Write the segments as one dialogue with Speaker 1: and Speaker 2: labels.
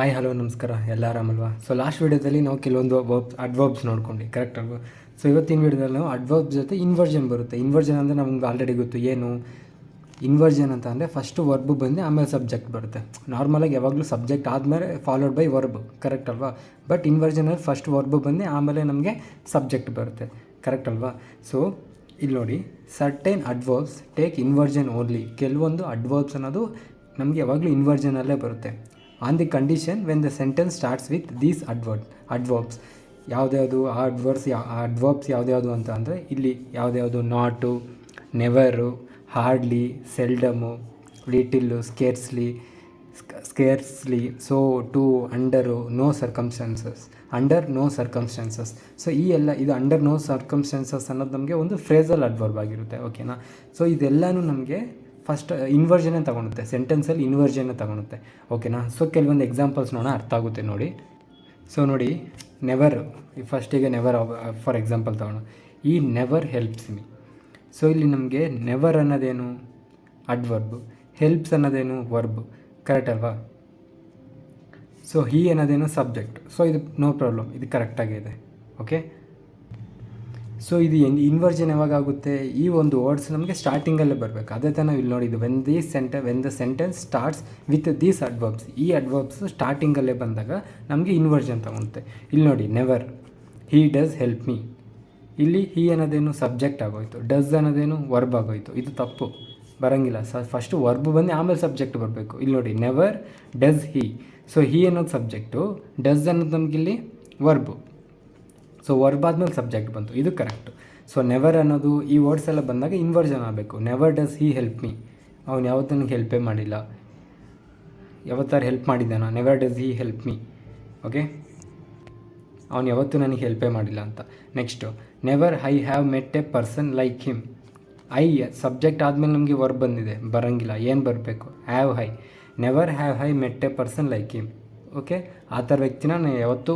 Speaker 1: Hi hello ನಮಸ್ಕಾರ, ಎಲ್ಲ ಆರಾಮಲ್ವಾ? So last ವೀಡಿಯೋದಲ್ಲಿ ನಾವು ಕೆಲವೊಂದು ಅಡ್ವರ್ಬ್ಸ್ ನೋಡ್ಕೊಂಡು, ಕರೆಕ್ಟ್ ಅಲ್ವಾ? ಸೊ ಇವತ್ತಿನ ವೀಡಿಯೋದಲ್ಲಿ ನಾವು ಅಡ್ವರ್ಬ್ಸ್ ಜೊತೆ ಇನ್ವರ್ಜನ್ ಬರುತ್ತೆ. ಇನ್ವರ್ಜನ್ ಅಂದರೆ ನಮ್ಗೆ ಆಲ್ರೆಡಿ ಗೊತ್ತು ಏನು ಇನ್ವರ್ಜನ್ ಅಂತ. ಅಂದರೆ ಫಸ್ಟು ವರ್ಬು ಬಂದು ಆಮೇಲೆ ಸಬ್ಜೆಕ್ಟ್ ಬರುತ್ತೆ. ನಾರ್ಮಲಾಗಿ ಯಾವಾಗಲೂ ಸಬ್ಜೆಕ್ಟ್ ಆದಮೇಲೆ ಫಾಲೋಡ್ ಬೈ ವರ್ಬ್, ಕರೆಕ್ಟ್ ಅಲ್ವಾ? ಬಟ್ ಇನ್ವರ್ಜನಲ್ಲಿ ಫಸ್ಟ್ ವರ್ಬು ಬಂದು ಆಮೇಲೆ ನಮಗೆ ಸಬ್ಜೆಕ್ಟ್ ಬರುತ್ತೆ, ಕರೆಕ್ಟ್ ಅಲ್ವಾ? ಸೊ ಇಲ್ಲಿ ನೋಡಿ, certain adverbs take inversion only. ಕೆಲವೊಂದು ಅಡ್ವರ್ಬ್ಸ್ ಅನ್ನೋದು ನಮಗೆ ಯಾವಾಗಲೂ ಇನ್ವರ್ಜನಲ್ಲೇ ಬರುತ್ತೆ. On the condition when the sentence starts with these adverbs. ಯಾವುದ್ಯಾವುದು ಆ ಅಡ್ವರ್ಬ್ಸ್ ಯಾವ್ದ್ಯಾವುದು ಅಂತ ಅಂದರೆ ಇಲ್ಲಿ ಯಾವುದ್ಯಾವುದು not, never, hardly, seldom, little, scarcely, so, to, under, no circumstances, under no circumstances. So ಈ ಎಲ್ಲ ಇದು ಅಂಡರ್ ನೋ ಸರ್ಕಮ್ಸ್ಟಾನ್ಸಸ್ ಅನ್ನೋದು ನಮಗೆ ಒಂದು ಫ್ರೇಸಲ್ ಅಡ್ವರ್ಬ್ ಆಗಿರುತ್ತೆ, ಓಕೆನಾ? ಸೊ ಇದೆಲ್ಲನೂ ನಮಗೆ ಫಸ್ಟ್ ಇನ್ವರ್ಜನ್ನೇ ತಗೊಳುತ್ತೆ, ಸೆಂಟೆನ್ಸಲ್ಲಿ ಇನ್ವರ್ಜನ್ನೇ ತಗೊಳುತ್ತೆ, ಓಕೆನಾ? ಸೊ ಕೆಲವೊಂದು ಎಕ್ಸಾಂಪಲ್ಸ್ ನೋಡೋಣ, ಅರ್ಥ ಆಗುತ್ತೆ ನೋಡಿ. ಸೊ ನೋಡಿ, ನೆವರ್, ಫಸ್ಟಿಗೆ ನೆವರ್ ಫಾರ್ ಎಕ್ಸಾಂಪಲ್ ತಗೊಳ್ಳೋಣ. ಈ ನೆವರ್ ಹೆಲ್ಪ್ಸ್ ಮೀ. ಸೊ ಇಲ್ಲಿ ನಮಗೆ ನೆವರ್ ಅನ್ನೋದೇನು ಅಡ್ವರ್ಬ್, ಹೆಲ್ಪ್ಸ್ ಅನ್ನೋದೇನು ವರ್ಬ್, ಕರೆಕ್ಟ್ ಅಲ್ವಾ? ಸೊ ಹೀ ಅನ್ನೋದೇನು ಸಬ್ಜೆಕ್ಟ್. ಸೊ ಇದು ನೋ ಪ್ರಾಬ್ಲಮ್, ಇದು ಕರೆಕ್ಟಾಗಿದೆ, ಓಕೆ? ಸೊ ಇದು ಇನ್ವರ್ಜನ್ ಯಾವಾಗ ಆಗುತ್ತೆ? ಈ ಒಂದು ವರ್ಡ್ಸ್ ನಮಗೆ ಸ್ಟಾರ್ಟಿಂಗಲ್ಲೇ ಬರಬೇಕು. ಅದೇ ಥರ ನಾವು ಇಲ್ಲಿ ನೋಡಿದ್ದು, when the sentence starts with these adverbs. ಈ ಅಡ್ವರ್ಬ್ಸ್ ಸ್ಟಾರ್ಟಿಂಗಲ್ಲೇ ಬಂದಾಗ ನಮಗೆ ಇನ್ವರ್ಜನ್ ತಗೊಳುತ್ತೆ. ಇಲ್ಲಿ ನೋಡಿ, never, he does help me. ಇಲ್ಲಿ ಹೀ ಅನ್ನೋದೇನು ಸಬ್ಜೆಕ್ಟ್ ಆಗೋಯ್ತು, ಡಸ್ ಅನ್ನೋದೇನು ವರ್ಬ್ ಆಗೋಯ್ತು. ಇದು ತಪ್ಪು, ಬರೋಂಗಿಲ್ಲ. ಫಸ್ಟು ವರ್ಬ್ ಬಂದು ಆಮೇಲೆ ಸಬ್ಜೆಕ್ಟ್ ಬರಬೇಕು. ಇಲ್ಲಿ ನೋಡಿ, never does Hi. So he ಅನ್ನೋದು ಸಬ್ಜೆಕ್ಟು, ಡಸ್ ಅನ್ನೋದು ನಮಗಿಲ್ಲಿ ವರ್ಬು. ಸೊ ವರ್ಬ್ ಆದಮೇಲೆ ಸಬ್ಜೆಕ್ಟ್ ಬಂತು, ಇದು ಕರೆಕ್ಟು. ಸೊ ನೆವರ್ ಅನ್ನೋದು ಈ ವರ್ಡ್ಸ್ ಎಲ್ಲ ಬಂದಾಗ ಇನ್ವರ್ಜನ್ ಆಗಬೇಕು. Never does he help me. ಅವ್ನು ಯಾವತ್ತೂ ನನಗೆ ಹೆಲ್ಪೇ ಮಾಡಿಲ್ಲ, ಯಾವತ್ತಾರು ಹೆಲ್ಪ್ ಮಾಡಿದ್ದಾನ? Never does he help me, okay? ಅವ್ನು ಯಾವತ್ತೂ ನನಗೆ ಹೆಲ್ಪೇ ಮಾಡಿಲ್ಲ ಅಂತ. Next, never I have met a person like him. I subject ಆದಮೇಲೆ ನಮಗೆ ವರ್ಬ್ ಬಂದಿದೆ, ಬರೋಂಗಿಲ್ಲ. ಏನು ಬರಬೇಕು? Have I. Never have I met a person like him, okay? ಆ ಥರ ವ್ಯಕ್ತಿನ ನಾನು ಯಾವತ್ತೂ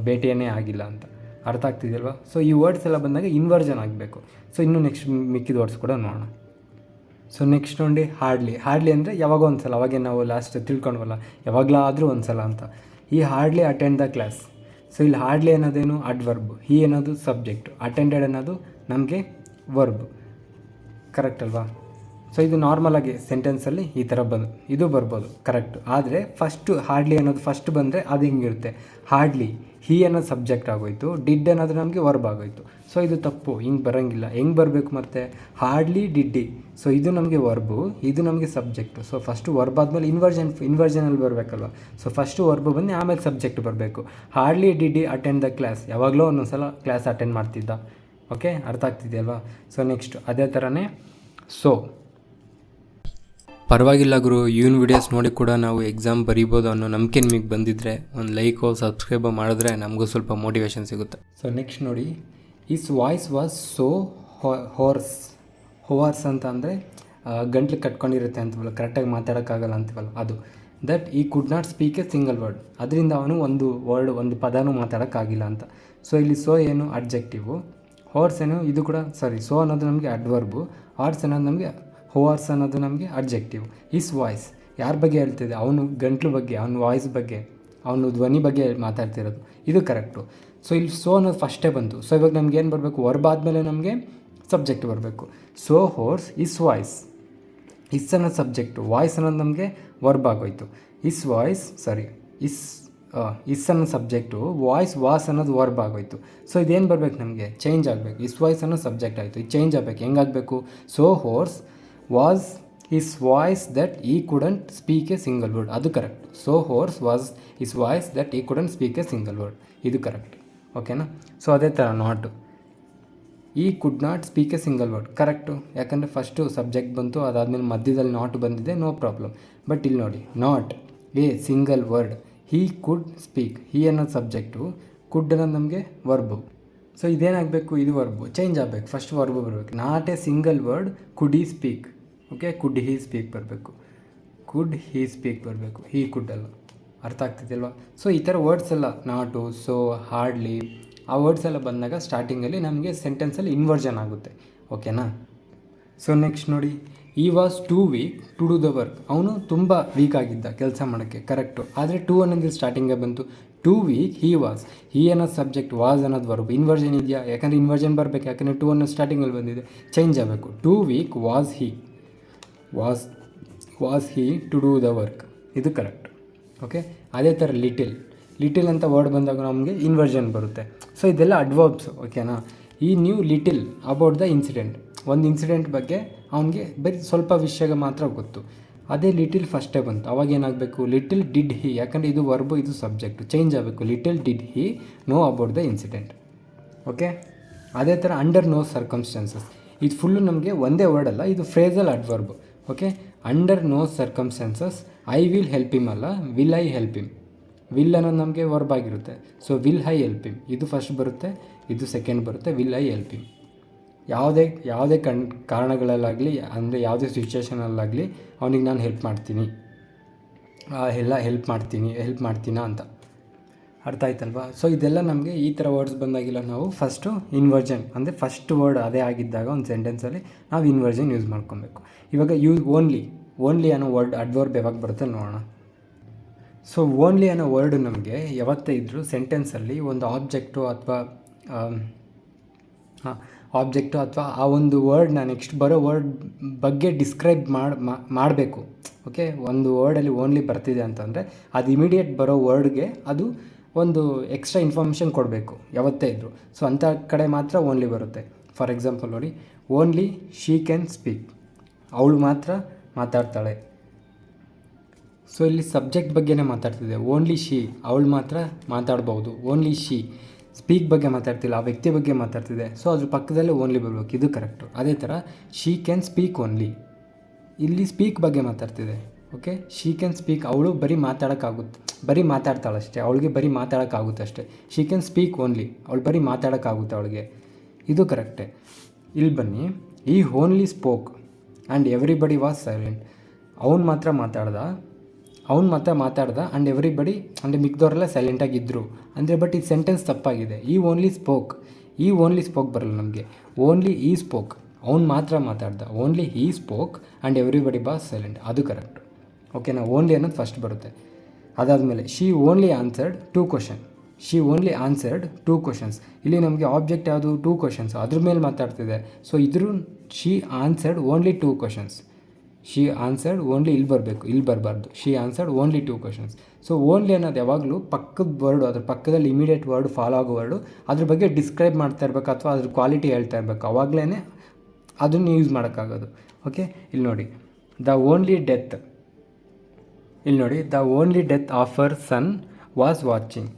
Speaker 1: ಭೇಟಿಯೇ ಆಗಿಲ್ಲ ಅಂತ. ಅರ್ಥ ಆಗ್ತಿದೆಯಲ್ವಾ? ಸೊ ಈ ವರ್ಡ್ಸ್ ಎಲ್ಲ ಬಂದಾಗ ಇನ್ವರ್ಜನ್ ಆಗಬೇಕು. ಸೊ ಇನ್ನೂ ನೆಕ್ಸ್ಟ್ ಮಿಕ್ಕಿದ ವರ್ಡ್ಸ್ ಕೂಡ ನೋಡೋಣ. ಸೊ ನೆಕ್ಸ್ಟ್ ನೋಡಿ, ಹಾರ್ಡ್ಲಿ ಅಂದರೆ ಯಾವಾಗೋ ಒಂದು ಸಲ, ಅವಾಗೇ ನಾವು ಲಾಸ್ಟ್ ತಿಳ್ಕೊಂಡ್ವಲ್ಲ, ಯಾವಾಗಲಾದರೂ ಒಂದು ಸಲ ಅಂತ. ಈ hardly attend the class. So ಇಲ್ಲಿ ಹಾರ್ಡ್ಲಿ ಅನ್ನೋದೇನು ಅಡ್ವರ್ಬ್, ಹೀ ಅನ್ನೋದು ಸಬ್ಜೆಕ್ಟು, ಅಟೆಂಡೆಡ್ ಅನ್ನೋದು ನಮಗೆ ವರ್ಬ್, ಕರೆಕ್ಟ್ ಅಲ್ವಾ? ಸೊ ಇದು ನಾರ್ಮಲಾಗಿ ಸೆಂಟೆನ್ಸಲ್ಲಿ ಈ ಥರ ಇದು ಬರ್ಬೋದು, ಕರೆಕ್ಟು. ಆದರೆ ಫಸ್ಟು ಹಾರ್ಡ್ಲಿ ಅನ್ನೋದು ಫಸ್ಟ್ ಬಂದರೆ ಅದು ಹಿಂಗಿರುತ್ತೆ, ಹಾರ್ಡ್ಲಿ ಹೀ ಅನ್ನೋದು ಸಬ್ಜೆಕ್ಟ್ ಆಗೋಯ್ತು, ಡಿಡ್ ಅನ್ನೋದು ನಮಗೆ ವರ್ಬ್ ಆಗೋಯ್ತು. ಸೊ ಇದು ತಪ್ಪು, ಹಿಂಗೆ ಬರೋಂಗಿಲ್ಲ. ಹೆಂಗೆ ಬರಬೇಕು ಮತ್ತೆ? ಹಾರ್ಡ್ಲಿ ಡಿಡ್ಡಿ. ಸೊ ಇದು ನಮಗೆ ವರ್ಬು, ಇದು ನಮಗೆ ಸಬ್ಜೆಕ್ಟು. ಸೊ ಫಸ್ಟು ವರ್ಬ್ ಆದಮೇಲೆ ಇನ್ವರ್ಜನಲ್ಲಿ ಬರಬೇಕಲ್ವ? ಸೊ ಫಸ್ಟು ವರ್ಬು ಬಂದು ಆಮೇಲೆ ಸಬ್ಜೆಕ್ಟ್ ಬರಬೇಕು. Hardly did I attend the class. ಯಾವಾಗಲೂ ಒಂದೊಂದು ಸಲ ಕ್ಲಾಸ್ ಅಟೆಂಡ್ ಮಾಡ್ತಿದ್ದ, ಓಕೆ? ಅರ್ಥ ಆಗ್ತಿದೆಯಲ್ವಾ? ಸೊ ನೆಕ್ಸ್ಟ್ ಅದೇ ಥರನೇ ಸೊ. ಪರವಾಗಿಲ್ಲ ಗುರು, ಇವನ್ ವಿಡಿಯೋಸ್ ನೋಡಿ ಕೂಡ ನಾವು ಎಕ್ಸಾಮ್ ಬರೀಬೋದು ಅನ್ನೋ ನಂಬಿಕೆ ನಿಮಗೆ ಬಂದಿದ್ದರೆ ಒಂದು ಲೈಕೋ ಸಬ್ಸ್ಕ್ರೈಬೋ ಮಾಡಿದ್ರೆ ನಮಗೂ ಸ್ವಲ್ಪ ಮೋಟಿವೇಶನ್ ಸಿಗುತ್ತೆ. ಸೊ ನೆಕ್ಸ್ಟ್ ನೋಡಿ, ಈಸ್ ವಾಯ್ಸ್ ವಾಸ್ ಸೋ ಹೋರ್ಸ್ ಅಂತ ಅಂದರೆ ಗಂಟ್ಲು ಕಟ್ಕೊಂಡಿರುತ್ತೆ ಅಂತವಲ್ಲ, ಕರೆಕ್ಟಾಗಿ ಮಾತಾಡೋಕ್ಕಾಗಲ್ಲ ಅಂತೀವಲ್ಲ, ಅದು. ದಟ್ ಈ could not speak a single word. ಅದರಿಂದ ಅವನು ಒಂದು ಪದನೂ ಮಾತಾಡೋಕ್ಕಾಗಿಲ್ಲ ಅಂತ. ಸೊ ಇಲ್ಲಿ ಸೋ ಏನು ಅಡ್ಜೆಕ್ಟಿವು, ಹೋರ್ಸ್ ಏನು ಇದು ಕೂಡ ಸೋ ಅನ್ನೋದು ನಮಗೆ ಅಡ್ವರ್ಬು, ಹಾರ್ಸ್ ಅನ್ನೋದು ನಮಗೆ ಹೋವರ್ಸ್ ಅನ್ನೋದು ನಮಗೆ ಅಡ್ಜೆಕ್ಟಿವ್. ಈಸ್ ವಾಯ್ಸ್ ಯಾರ ಬಗ್ಗೆ ಹೇಳ್ತಿದೆ? ಅವನು ಗಂಟ್ಲು ಬಗ್ಗೆ, ಅವನ ವಾಯ್ಸ್ ಬಗ್ಗೆ, ಅವನು ಧ್ವನಿ ಬಗ್ಗೆ ಮಾತಾಡ್ತಿರೋದು, ಇದು ಕರೆಕ್ಟು. ಸೊ ಇಲ್ಲಿ ಸೋ ಅನ್ನೋದು ಫಸ್ಟೇ ಬಂತು. ಸೊ ಇವಾಗ ನಮ್ಗೆ ಏನು ಬರಬೇಕು? ವರ್ಬ್ ಆದಮೇಲೆ ನಮಗೆ ಸಬ್ಜೆಕ್ಟ್ ಬರಬೇಕು. So ಹೋರ್ಸ್ is voice. ಇಸ್ ಅನ್ನೋದು ಸಬ್ಜೆಕ್ಟು, ವಾಯ್ಸ್ ಅನ್ನೋದು ನಮಗೆ ವರ್ಬ್ ಆಗೋಯ್ತು. ಇಸ್ ಅನ್ನೋ ಸಬ್ಜೆಕ್ಟು, ವಾಯ್ಸ್ ವಾಸ್ ಅನ್ನೋದು ವರ್ಬ್ ಆಗೋಯ್ತು. ಸೊ ಇದೇನು ಬರಬೇಕು? ನಮಗೆ ಚೇಂಜ್ ಆಗಬೇಕು. ಇಸ್ ವಾಯ್ಸ್ ಅನ್ನೋ ಸಬ್ಜೆಕ್ಟ್ ಆಯಿತು, ಇದು ಚೇಂಜ್ ಆಗಬೇಕು. ಹೆಂಗಾಗಬೇಕು? So hoarse was his voice that he couldn't speak a single word, ಅದು correct. So hoarse was his voice that he couldn't speak a single word, ಇದು ಕರೆಕ್ಟ್, ಓಕೆನಾ? So ಅದೇ ಥರ not, he could not speak a single word, correct. ಯಾಕಂದರೆ first subject ಬಂತು, ಅದಾದಮೇಲೆ ಮಧ್ಯದಲ್ಲಿ not ಬಂದಿದೆ, ನೋ ಪ್ರಾಬ್ಲಮ್. ಬಟ್ ಇಲ್ಲಿ ನೋಡಿ, not a single word he could speak. He ಅನ್ನೋದು ಸಬ್ಜೆಕ್ಟು, ಕುಡ್ ಅನ್ನೋದು ನಮಗೆ ವರ್ಬು. ಸೊ ಇದೇನಾಗಬೇಕು? ಇದು ವರ್ಬು ಚೇಂಜ್ ಆಗಬೇಕು, ಫಸ್ಟ್ ವರ್ಬು ಬರಬೇಕು. Not a single word could he speak, okay? Could he speak ಬರಬೇಕು, ಹೀ ಕುಡ್ ಅಲ್ಲ. ಅರ್ಥ ಆಗ್ತಿದೆಯಲ್ವ? ಸೊ ಈ ಥರ ವರ್ಡ್ಸ್ ಎಲ್ಲ ನಾಟು, ಸೊ, ಹಾರ್ಡ್ಲಿ, ಆ ವರ್ಡ್ಸ್ ಎಲ್ಲ ಬಂದಾಗ ಸ್ಟಾರ್ಟಿಂಗಲ್ಲಿ ನಮಗೆ ಸೆಂಟೆನ್ಸಲ್ಲಿ ಇನ್ವರ್ಜನ್ ಆಗುತ್ತೆ, ಓಕೆನಾ? ಸೊ ನೆಕ್ಸ್ಟ್ ನೋಡಿ, ಈ was too weak to do the work. ಅವನು ತುಂಬ ವೀಕ್ ಆಗಿದ್ದ ಕೆಲಸ ಮಾಡೋಕ್ಕೆ, ಕರೆಕ್ಟು. ಆದರೆ ಟೂ ಅನ್ನೋದು ಸ್ಟಾರ್ಟಿಂಗೇ ಬಂತು. ಟೂ ವೀಕ್ ಹಿ ವಾಸ್, ಹಿ ಅನ್ನೋದು ಸಬ್ಜೆಕ್ಟ್, ವಾಸ್ ಅನ್ನೋದು ವರ್ಬ್. ಇನ್ವರ್ಜನ್ ಇದೆಯಾ? ಯಾಕಂದರೆ ಇನ್ವರ್ಜನ್ ಬರಬೇಕು, ಯಾಕಂದರೆ ಟೂ ಅನ್ನೋದು ಸ್ಟಾರ್ಟಿಂಗಲ್ಲಿ ಬಂದಿದೆ, ಚೇಂಜ್ ಆಗಬೇಕು. Too weak was he, was he to do the work, ಇದು ಕರೆಕ್ಟ್. ಓಕೆ, ಅದೇ ಥರ ಲಿಟಿಲ್ ಅಂತ ವರ್ಡ್ ಬಂದಾಗ ನಮಗೆ ಇನ್ವರ್ಜನ್ ಬರುತ್ತೆ. ಸೊ ಇದೆಲ್ಲ ಅಡ್ವರ್ಬ್ಸ್, ಓಕೆನಾ. ಈ new little about the incident, ಒಂದು ಇನ್ಸಿಡೆಂಟ್ ಬಗ್ಗೆ ಅವನಿಗೆ ಬರೀ ಸ್ವಲ್ಪ ವಿಷಯ ಮಾತ್ರ ಗೊತ್ತು. ಅದೇ ಲಿಟಿಲ್ ಫಸ್ಟೇ ಬಂತು, ಅವಾಗ ಏನಾಗಬೇಕು? ಲಿಟಿಲ್ ಡಿಡ್ ಹಿ, ಯಾಕಂದರೆ ಇದು ವರ್ಬು, ಇದು ಸಬ್ಜೆಕ್ಟು, ಚೇಂಜ್ ಆಗಬೇಕು. Little did he know about the incident. Okay, ಅದೇ ಥರ ಅಂಡರ್ ನೋ ಸರ್ಕಮ್ಸ್ಟೆನ್ಸಸ್, ಇದು ಫುಲ್ಲು ನಮಗೆ ಒಂದೇ ವರ್ಡ್ ಅಲ್ಲ, ಇದು phrasal adverb. Okay, under no circumstances I will help him ಅಲ್ಲ, will I help him. Will ಅನ್ನೋದು ನಮಗೆ ವರ್ಬ್ ಆಗಿರುತ್ತೆ. So will I help him, ಇದು ಫಸ್ಟ್ ಬರುತ್ತೆ, ಇದು ಸೆಕೆಂಡ್ ಬರುತ್ತೆ, ವಿಲ್ ಐ ಹೆಲ್ಪ್ ಹಿಮ್. ಯಾವುದೇ ಕಾರಣಗಳಲ್ಲಾಗಲಿ, ಅಂದರೆ ಯಾವುದೇ ಸಿಚುವೇಷನಲ್ಲಾಗಲಿ ಅವನಿಗೆ ನಾನು ಹೆಲ್ಪ್ ಮಾಡ್ತೀನಾ ಅಂತ. ಅರ್ಥ ಆಯ್ತಲ್ವಾ? ಸೊ ಇದೆಲ್ಲ ನಮಗೆ ಈ ಥರ ವರ್ಡ್ಸ್ ಬಂದಾಗಿಲ್ಲ, ನಾವು ಫಸ್ಟು ಇನ್ವರ್ಜನ್, ಅಂದರೆ ಫಸ್ಟ್ ವರ್ಡ್ ಅದೇ ಆಗಿದ್ದಾಗ ಒಂದು ಸೆಂಟೆನ್ಸಲ್ಲಿ ನಾವು ಇನ್ವರ್ಜನ್ ಯೂಸ್ ಮಾಡ್ಕೊಬೇಕು. ಇವಾಗ ಓನ್ಲಿ ಅನ್ನೋ ವರ್ಡ್ ಅಡ್ವರ್ಬ್ ಯಾವಾಗ ಬರುತ್ತೆ ನೋಡೋಣ. ಸೊ ಓನ್ಲಿ ಅನ್ನೋ ವರ್ಡ್ ನಮಗೆ ಯಾವತ್ತೇ ಇದ್ದರೂ ಸೆಂಟೆನ್ಸಲ್ಲಿ ಒಂದು ಆಬ್ಜೆಕ್ಟು ಅಥವಾ ಆ ಒಂದು ವರ್ಡ್ನ ನೆಕ್ಸ್ಟ್ ಬರೋ ವರ್ಡ್ ಬಗ್ಗೆ ಡಿಸ್ಕ್ರೈಬ್ ಮಾಡಬೇಕು. ಓಕೆ, ಒಂದು ವರ್ಡಲ್ಲಿ ಓನ್ಲಿ ಬರ್ತಿದೆ ಅಂತಂದರೆ ಅದು ಇಮಿಡಿಯೇಟ್ ಬರೋ ವರ್ಡ್ಗೆ ಅದು ಒಂದು ಎಕ್ಸ್ಟ್ರಾ ಇನ್ಫಾರ್ಮೇಷನ್ ಕೊಡಬೇಕು ಯಾವತ್ತೇ ಇದ್ದರು. ಸೊ ಅಂಥ ಕಡೆ ಮಾತ್ರ ಓನ್ಲಿ ಬರುತ್ತೆ. ಫಾರ್ ಎಕ್ಸಾಂಪಲ್ ನೋಡಿ, ಓನ್ಲಿ ಶೀ ಕ್ಯಾನ್ ಸ್ಪೀಕ್, ಅವಳು ಮಾತ್ರ ಮಾತಾಡ್ತಾಳೆ. ಸೊ ಇಲ್ಲಿ ಸಬ್ಜೆಕ್ಟ್ ಬಗ್ಗೆನೇ ಮಾತಾಡ್ತಿದೆ. ಓನ್ಲಿ ಶೀ, ಅವಳು ಮಾತ್ರ ಮಾತಾಡ್ಬೋದು. ಓನ್ಲಿ ಶೀ ಸ್ಪೀಕ್ ಬಗ್ಗೆ ಮಾತಾಡ್ತಿಲ್ಲ, ಆ ವ್ಯಕ್ತಿ ಬಗ್ಗೆ ಮಾತಾಡ್ತಿದೆ. ಸೊ ಅದ್ರ ಪಕ್ಕದಲ್ಲೇ ಓನ್ಲಿ ಬರಬೇಕು, ಇದು ಕರೆಕ್ಟು. ಅದೇ ಥರ ಶೀ ಕ್ಯಾನ್ ಸ್ಪೀಕ್ ಓನ್ಲಿ, ಇಲ್ಲಿ ಸ್ಪೀಕ್ ಬಗ್ಗೆ ಮಾತಾಡ್ತಿದೆ. ಓಕೆ, ಶೀ ಕ್ಯಾನ್ ಸ್ಪೀಕ್, ಅವಳು ಬರೀ ಮಾತಾಡ್ತಾಳಷ್ಟೇ, ಅವಳಿಗೆ ಬರೀ ಮಾತಾಡೋಕ್ಕಾಗುತ್ತೆ ಅಷ್ಟೇ. ಶೀ ಕ್ಯಾನ್ ಸ್ಪೀಕ್ ಓನ್ಲಿ, ಅವಳು ಬರೀ ಮಾತಾಡೋಕ್ಕಾಗುತ್ತೆ ಅವಳಿಗೆ, ಇದು ಕರೆಕ್ಟೇ. ಇಲ್ಲಿ ಬನ್ನಿ, ಈ only spoke and everybody was silent. ಅವನು ಮಾತ್ರ ಮಾತಾಡ್ದ ಆ್ಯಂಡ್ ಎವ್ರಿಬಡಿ, ಅಂದರೆ ಮಿಕ್ದವರೆಲ್ಲ ಸೈಲೆಂಟಾಗಿದ್ದರು ಅಂದರೆ. ಬಟ್ ಈ ಸೆಂಟೆನ್ಸ್ ತಪ್ಪಾಗಿದೆ. ಈ ಓನ್ಲಿ ಸ್ಪೋಕ್ ಬರಲ್ಲ ನಮಗೆ. ಓನ್ಲಿ ಈ ಸ್ಪೋಕ್, ಅವ್ನು ಮಾತ್ರ ಮಾತಾಡ್ದ. Only he spoke and everybody was silent, ಅದು ಕರೆಕ್ಟ್. ಓಕೆನಾ, ಓನ್ಲಿ ಅನ್ನೋದು ಫಸ್ಟ್ ಬರುತ್ತೆ. ಅದಾದಮೇಲೆ she only answered two questions. ಇಲ್ಲಿ ನಮಗೆ ಆಬ್ಜೆಕ್ಟ್ ಯಾವುದು? ಟೂ ಕ್ವಶನ್ಸ್, ಅದ್ರ ಮೇಲೆ ಮಾತಾಡ್ತಿದೆ. ಸೊ ಇದ್ರೂ she answered only two questions. She answered only, ಇಲ್ಲಿ ಬರಬೇಕು, ಇಲ್ಲಿ ಬರಬಾರ್ದು. She answered only two questions. So only ಅನ್ನೋದು ಯಾವಾಗಲೂ ಪಕ್ಕದ ವರ್ಡು, ಅದ್ರ ಪಕ್ಕದಲ್ಲಿ ಇಮಿಡಿಯೇಟ್ ವರ್ಡ್ ಫಾಲೋ ಆಗೋ ವರ್ಡು, ಅದ್ರ ಬಗ್ಗೆ ಡಿಸ್ಕ್ರೈಬ್ ಮಾಡ್ತಾ ಇರಬೇಕು ಅಥವಾ ಅದ್ರ ಕ್ವಾಲಿಟಿ ಹೇಳ್ತಾ ಇರಬೇಕು, ಅವಾಗಲೇ ಅದನ್ನು ಯೂಸ್ ಮಾಡೋಕ್ಕಾಗೋದು. ಓಕೆ, ಇಲ್ಲಿ ನೋಡಿ, the only death of her son was watching.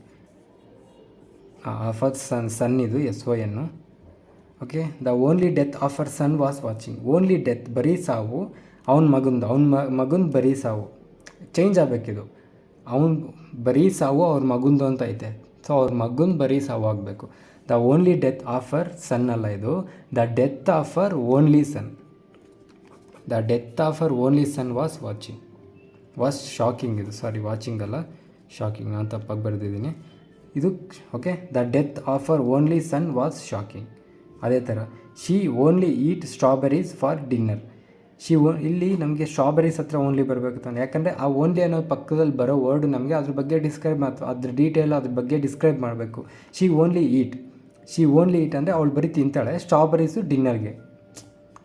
Speaker 1: Of her son ಇದು SON. Okay, the only death of her son was watching. Only death, ಬರೀ ಸಾವು, ಅವನ ಮಗಂದು ಬರೀ ಸಾವು, ಚೇಂಜ್ ಆಗಬೇಕಿದು. ಅವನು ಬರೀ ಸಾವು ಅವ್ರ ಮಗಂದು ಅಂತ ಐತೆ. ಸೊ ಅವ್ರ ಮಗಂದು ಬರೀ ಸಾವು ಆಗಬೇಕು. The only death of her son ಅಲ್ಲ, ಇದು the death of her only son. Was death of her only son was ಶಾಕಿಂಗ್. ಇದು ಸಾರಿ, ವಾಚಿಂಗ್ ಅಲ್ಲ, ಶಾಕಿಂಗ್, ನಾನು ತಪ್ಪಾಗಿ ಬರೆದಿದ್ದೀನಿ ಇದು. Okay, the death of her only son was shocking. ಅದೇ ಥರ she only eat strawberries for dinner. ಇಲ್ಲಿ ನಮಗೆ ಸ್ಟ್ರಾಬೆರೀಸ್ ಹತ್ರ ಓನ್ಲಿ ಬರಬೇಕು ತಾನೆ, ಯಾಕಂದರೆ ಆ ಓನ್ಲಿ ಅನ್ನೋ ಪಕ್ಕದಲ್ಲಿ ಬರೋ ವರ್ಡ್ ನಮಗೆ ಅದ್ರ ಬಗ್ಗೆ ಡಿಸ್ಕ್ರೈಬ್ ಅದ್ರ ಡೀಟೇಲ್ ಅದ್ರ ಬಗ್ಗೆ ಡಿಸ್ಕ್ರೈಬ್ ಮಾಡಬೇಕು. ಶಿ ಓನ್ಲಿ ಈಟ್ ಅಂದರೆ ಅವಳು ಬರೀ ತಿಂತಾಳೆ, ಸ್ಟ್ರಾಬೆರೀಸು ಡಿನ್ನರ್ಗೆ.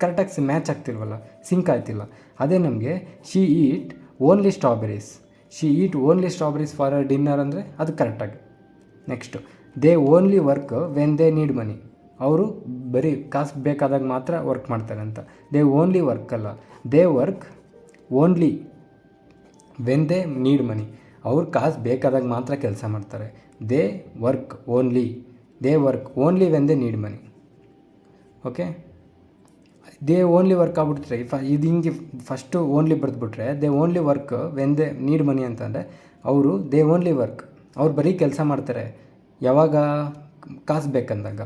Speaker 1: ಕರೆಕ್ಟಾಗಿ ಮ್ಯಾಚ್ ಆಗ್ತಿಲ್ವಲ್ಲ, ಸಿಂಕ್ ಆಗ್ತಿಲ್ಲ. ಅದೇ ನಮಗೆ she eat only strawberries for a dinner ಅಂದರೆ ಅದು ಕರೆಕ್ಟಾಗಿ. Next, they only work when they need money. ಅವರು ಬರೀ ಕಾಸು ಬೇಕಾದಾಗ ಮಾತ್ರ ವರ್ಕ್ ಮಾಡ್ತಾರೆ ಅಂತ. ದೇ ಓನ್ಲಿ ವರ್ಕ್ ಅಲ್ಲ, they work only when they need money. ಅವ್ರು ಕಾಸು ಬೇಕಾದಾಗ ಮಾತ್ರ ಕೆಲಸ ಮಾಡ್ತಾರೆ. They work only when they need money. Okay, they only work ಆಗ್ಬಿಟ್ರೆ ಇದು ಹಿಂಗೆ ಫಸ್ಟು ಓನ್ಲಿ ಬರೆದ್ಬಿಟ್ರೆ, they only work when they need ಮನಿ ಅಂತಂದರೆ ಅವರು ದೇ ಓನ್ಲಿ ವರ್ಕ್, ಅವ್ರು ಬರೀ ಕೆಲಸ ಮಾಡ್ತಾರೆ ಯಾವಾಗ ಕಾಸು ಬೇಕಂದಾಗ.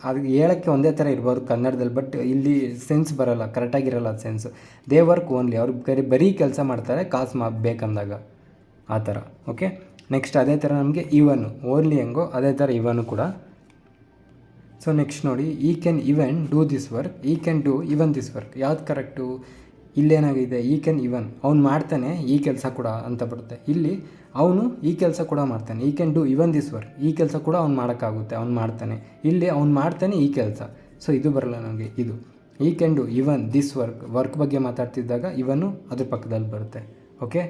Speaker 1: ಅದು ಹೇಳೋಕ್ಕೆ ಒಂದೇ ಥರ ಇರ್ಬೋದು ಕನ್ನಡದಲ್ಲಿ, ಬಟ್ ಇಲ್ಲಿ ಸೆನ್ಸ್ ಬರೋಲ್ಲ, ಕರೆಕ್ಟಾಗಿರಲ್ಲ ಅದು ಸೆನ್ಸು. ದೇ ವರ್ಕ್ ಓನ್ಲಿ, ಅವ್ರು ಬರೀ ಕೆಲಸ ಮಾಡ್ತಾರೆ ಕಾಸು ಬೇಕಂದಾಗ, ಆ ಥರ. ಓಕೆ, ನೆಕ್ಸ್ಟ್ ಅದೇ ಥರ ನಮಗೆ ಓನ್ಲಿ ಹೆಂಗೋ ಅದೇ ಥರ ಇವನು ಕೂಡ. ಸೊ ನೆಕ್ಸ್ಟ್ ನೋಡಿ, he can even do this work, he can do even this work. ಯಾವ್ದು ಕರೆಕ್ಟು? ಇಲ್ಲೇನಾಗಿದೆ, ಈ ಕ್ಯಾನ್ ಇವನ್, ಅವ್ನು ಮಾಡ್ತಾನೆ ಈ ಕೆಲಸ ಕೂಡ ಅಂತ ಬರುತ್ತೆ. ಇಲ್ಲಿ ಅವನು ಈ ಕೆಲಸ ಕೂಡ ಮಾಡ್ತಾನೆ, ಈ can do even this work, ಈ ಕೆಲಸ ಕೂಡ ಅವ್ನು ಮಾಡೋಕ್ಕಾಗುತ್ತೆ, ಅವ್ನು ಮಾಡ್ತಾನೆ. ಇಲ್ಲಿ ಅವ್ನು ಮಾಡ್ತಾನೆ ಈ ಕೆಲಸ, ಸೊ ಇದು ಬರಲ್ಲ ನಮಗೆ. ಇದು ಈ can do even this work ಬಗ್ಗೆ ಮಾತಾಡ್ತಿದ್ದಾಗ ಇವನು ಅದ್ರ ಪಕ್ಕದಲ್ಲಿ ಬರುತ್ತೆ. ಓಕೆ,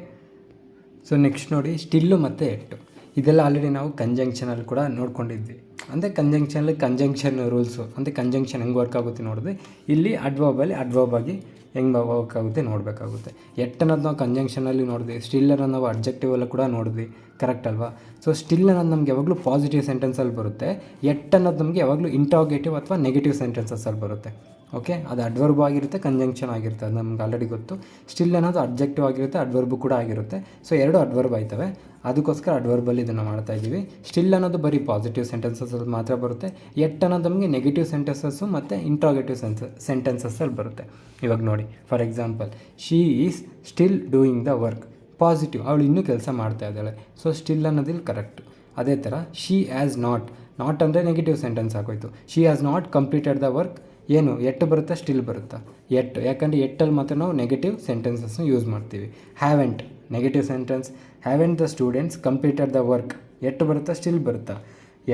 Speaker 1: ಸೊ ನೆಕ್ಸ್ಟ್ ನೋಡಿ, ಸ್ಟಿಲ್ಲು ಮತ್ತು ಎಟ್ಟು. ಇದೆಲ್ಲ ಆಲ್ರೆಡಿ ನಾವು ಕಂಜಂಕ್ಷನಲ್ಲಿ ಕೂಡ ನೋಡ್ಕೊಂಡಿದ್ವಿ. ಅಂದರೆ ಕಂಜಂಕ್ಷನ್ ರೂಲ್ಸು, ಅಂದರೆ ಕಂಜಂಕ್ಷನ್ ಹೆಂಗೆ ವರ್ಕ್ ಆಗುತ್ತೆ ನೋಡಿದ್ವಿ. ಇಲ್ಲಿ ಅಡ್ವರ್ಬ್ ಆಗಿ ಹೆಂಗೆ ವರ್ಕ್ ಆಗುತ್ತೆ ನೋಡಬೇಕಾಗುತ್ತೆ. ಎಟ್ ಅನ್ನೋದು ನಾವು ಕಂಜಂಕ್ಷನಲ್ಲಿ ನೋಡಿದ್ವಿ, ಸ್ಟಿಲ್ ಅನ್ನೋದು ನಾವು ಅಬ್ಜೆಕ್ಟಿವ್ ಎಲ್ಲ ಕೂಡ ನೋಡಿದ್ವಿ, ಕರೆಕ್ಟ್ ಅಲ್ವಾ? ಸೊ ಸ್ಟಿಲ್ ಅನ್ನೋದು ನಮಗೆ ಯಾವಾಗಲೂ ಪಾಸಿಟಿವ್ ಸೆಂಟೆನ್ಸಲ್ಲಿ ಬರುತ್ತೆ, ಎಟ್ ಅನ್ನೋದು ನಮಗೆ ಯಾವಾಗಲೂ ಇಂಟ್ರಾಗೇಟಿವ್ ಅಥವಾ ನೆಗೆಟಿವ್ ಸೆಂಟೆನ್ಸಲ್ಲಿ ಬರುತ್ತೆ. ಓಕೆ, ಅದು ಅಡ್ವರ್ಬ್ ಆಗಿರುತ್ತೆ, ಕಂಜಂಕ್ಷನ್ ಆಗಿರುತ್ತೆ, ಅದು ನಮ್ಗೆ ಆಲ್ರೆಡಿ ಗೊತ್ತು. ಸ್ಟಿಲ್ ಅನ್ನೋದು ಅಬ್ಜೆಕ್ಟಿವ್ ಆಗಿರುತ್ತೆ, ಅಡ್ವರ್ಬು ಕೂಡ ಆಗಿರುತ್ತೆ. ಸೊ ಎರಡು ಅಡ್ವರ್ಬ್ ಆಯ್ತವೆ, ಅದಕ್ಕೋಸ್ಕರ ಅಡ್ವರ್ಬಲ್ಲಿ ಇದನ್ನು ಮಾಡ್ತಾ ಇದ್ದೀವಿ. ಸ್ಟಿಲ್ ಅನ್ನೋದು ಬರೀ ಪಾಸಿಟಿವ್ ಸೆಂಟೆನ್ಸಸ್ಸಲ್ಲಿ ಮಾತ್ರ ಬರುತ್ತೆ. ಎಟ್ ಅನ್ನೋದು ನಮಗೆ ನೆಗೆಟಿವ್ ಸೆಂಟೆನ್ಸಸ್ಸು ಮತ್ತು ಇಂಟ್ರಾಗೇಟಿವ್ ಸೆಂಟೆನ್ಸಸ್ಸಲ್ಲಿ ಬರುತ್ತೆ. ಇವಾಗ ನೋಡಿ, for example, she is still doing the work. Positive, ಅವಳು ಇನ್ನೂ ಕೆಲಸ ಮಾಡ್ತಾ ಇದ್ದಾಳೆ, ಸೊ ಸ್ಟಿಲ್ ಅನ್ನೋದಿಲ್ಲಿ ಕರೆಕ್ಟು. ಅದೇ ಥರ ಶೀ ಆ್ಯಸ್ ನಾಟ್ ಅಂದರೆ ನೆಗೆಟಿವ್ ಸೆಂಟೆನ್ಸ್ ಆಗೋಯ್ತು. She has not completed the work, ಏನು ಎಟ್ಟು ಬರುತ್ತಾ, ಸ್ಟಿಲ್ ಬರುತ್ತಾ? ಎಟ್ಟು, ಯಾಕಂದರೆ ಎಟ್ಟಲ್ಲಿ ಮಾತ್ರ ನಾವು ನೆಗೆಟಿವ್ ಸೆಂಟೆನ್ಸಸ್ನ ಯೂಸ್ ಮಾಡ್ತೀವಿ. Haven't negative sentence, haven't the students completed the work, yet ಬರುತ್ತಾ, ಸ್ಟಿಲ್ ಬರುತ್ತಾ?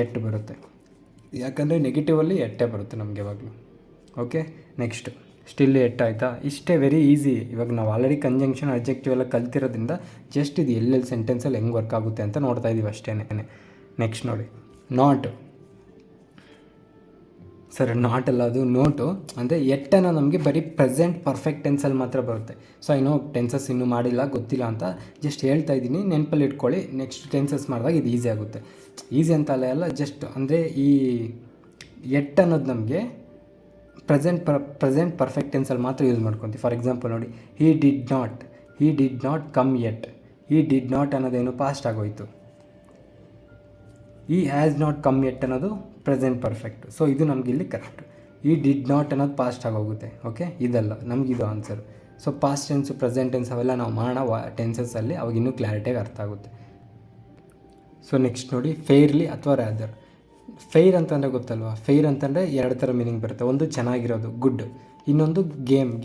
Speaker 1: ಎಟ್ಟು ಬರುತ್ತೆ, ಯಾಕಂದರೆ ನೆಗೆಟಿವಲ್ಲಿ ಎಟ್ಟೇ ಬರುತ್ತೆ ನಮಗೆ ಯಾವಾಗಲೂ. ಓಕೆ, ನೆಕ್ಸ್ಟ್ ಸ್ಟಿಲ್ ಎಟ್ಟಾಯ್ತಾ? ಇಷ್ಟೇ, ವೆರಿ ಈಸಿ. ಇವಾಗ ನಾವು ಆಲ್ರೆಡಿ ಕಂಜಂಕ್ಷನ್ ಅಬ್ಜೆಕ್ಟಿವ್ ಎಲ್ಲ ಕಲ್ತಿರೋದ್ರಿಂದ ಜಸ್ಟ್ ಇದು ಎಲ್ಲೆಲ್ಲಿ ಸೆಂಟೆನ್ಸಲ್ಲಿ ಹೆಂಗೆ ವರ್ಕ್ ಆಗುತ್ತೆ ಅಂತ ನೋಡ್ತಾ ಇದ್ದೀವಿ ಅಷ್ಟೇ. ನೆಕ್ಸ್ಟ್ ನೋಡಿ, ನಾಟ್ ಅಲ್ಲ, ಅದು ನೋಟು. ಅಂದರೆ ಎಟ್ಟನ್ನು ನಮಗೆ ಬರೀ ಪ್ರೆಸೆಂಟ್ ಪರ್ಫೆಕ್ಟ್ ಟೆನ್ಸಲ್ಲಿ ಮಾತ್ರ ಬರುತ್ತೆ. ಸೊ ಐನೋ ಟೆನ್ಸಸ್ ಇನ್ನೂ ಮಾಡಿಲ್ಲ, ಗೊತ್ತಿಲ್ಲ ಅಂತ ಜಸ್ಟ್ ಹೇಳ್ತಾ ಇದ್ದೀನಿ, ನೆನಪಲ್ಲಿ ಇಟ್ಕೊಳ್ಳಿ. ನೆಕ್ಸ್ಟ್ ಟೆನ್ಸಸ್ ಮಾಡಿದಾಗ ಇದು ಈಸಿ ಆಗುತ್ತೆ. ಈಸಿ ಅಂತ ಅಲ್ಲ, ಜಸ್ಟ್ ಅಂದರೆ ಈ ಎಟ್ ಅನ್ನೋದು ನಮಗೆ ಪ್ರೆಸೆಂಟ್ ಪರ್ಫೆಕ್ಟ್ ಟೆನ್ಸಲ್ಲಿ ಮಾತ್ರ ಯೂಸ್ ಮಾಡ್ಕೊತೀವಿ. ಫಾರ್ ಎಕ್ಸಾಂಪಲ್ ನೋಡಿ, he did not come yet. He did not ಅನ್ನೋದೇನು ಪಾಸ್ಟ್ ಆಗೋಯ್ತು. He has not come yet ಅನ್ನೋದು ಪ್ರೆಸೆಂಟ್ ಪರ್ಫೆಕ್ಟ್. ಸೊ ಇದು ನಮ್ಗೆ ಇಲ್ಲಿ ಕರೆಕ್ಟ್. ಈ ಡಿಡ್ ನಾಟ್ ಅನ್ನೋದು ಪಾಸ್ಟ್ ಆಗೋಗುತ್ತೆ. ಓಕೆ, ಇದಲ್ಲ ನಮಗಿದು answer. So past tense, present tense ಅವೆಲ್ಲ ನಾವು ಮಾಡೋ ಟೆನ್ಸಸ್ಸಲ್ಲಿ ಅವಾಗ ಇನ್ನೂ ಕ್ಲಾರಿಟಿಯಾಗಿ ಅರ್ಥ ಆಗುತ್ತೆ. ಸೊ ನೆಕ್ಸ್ಟ್ ನೋಡಿ, ಫೇರ್ಲಿ ಅಥವಾ ರ್ಯಾದರ್. ಫೇರ್ ಅಂತಂದರೆ ಗೊತ್ತಲ್ವಾ? ಫೇರ್ ಅಂತಂದರೆ ಎರಡು ಥರ ಮೀನಿಂಗ್ ಬರುತ್ತೆ. ಒಂದು ಚೆನ್ನಾಗಿರೋದು, ಗುಡ್. ಇನ್ನೊಂದು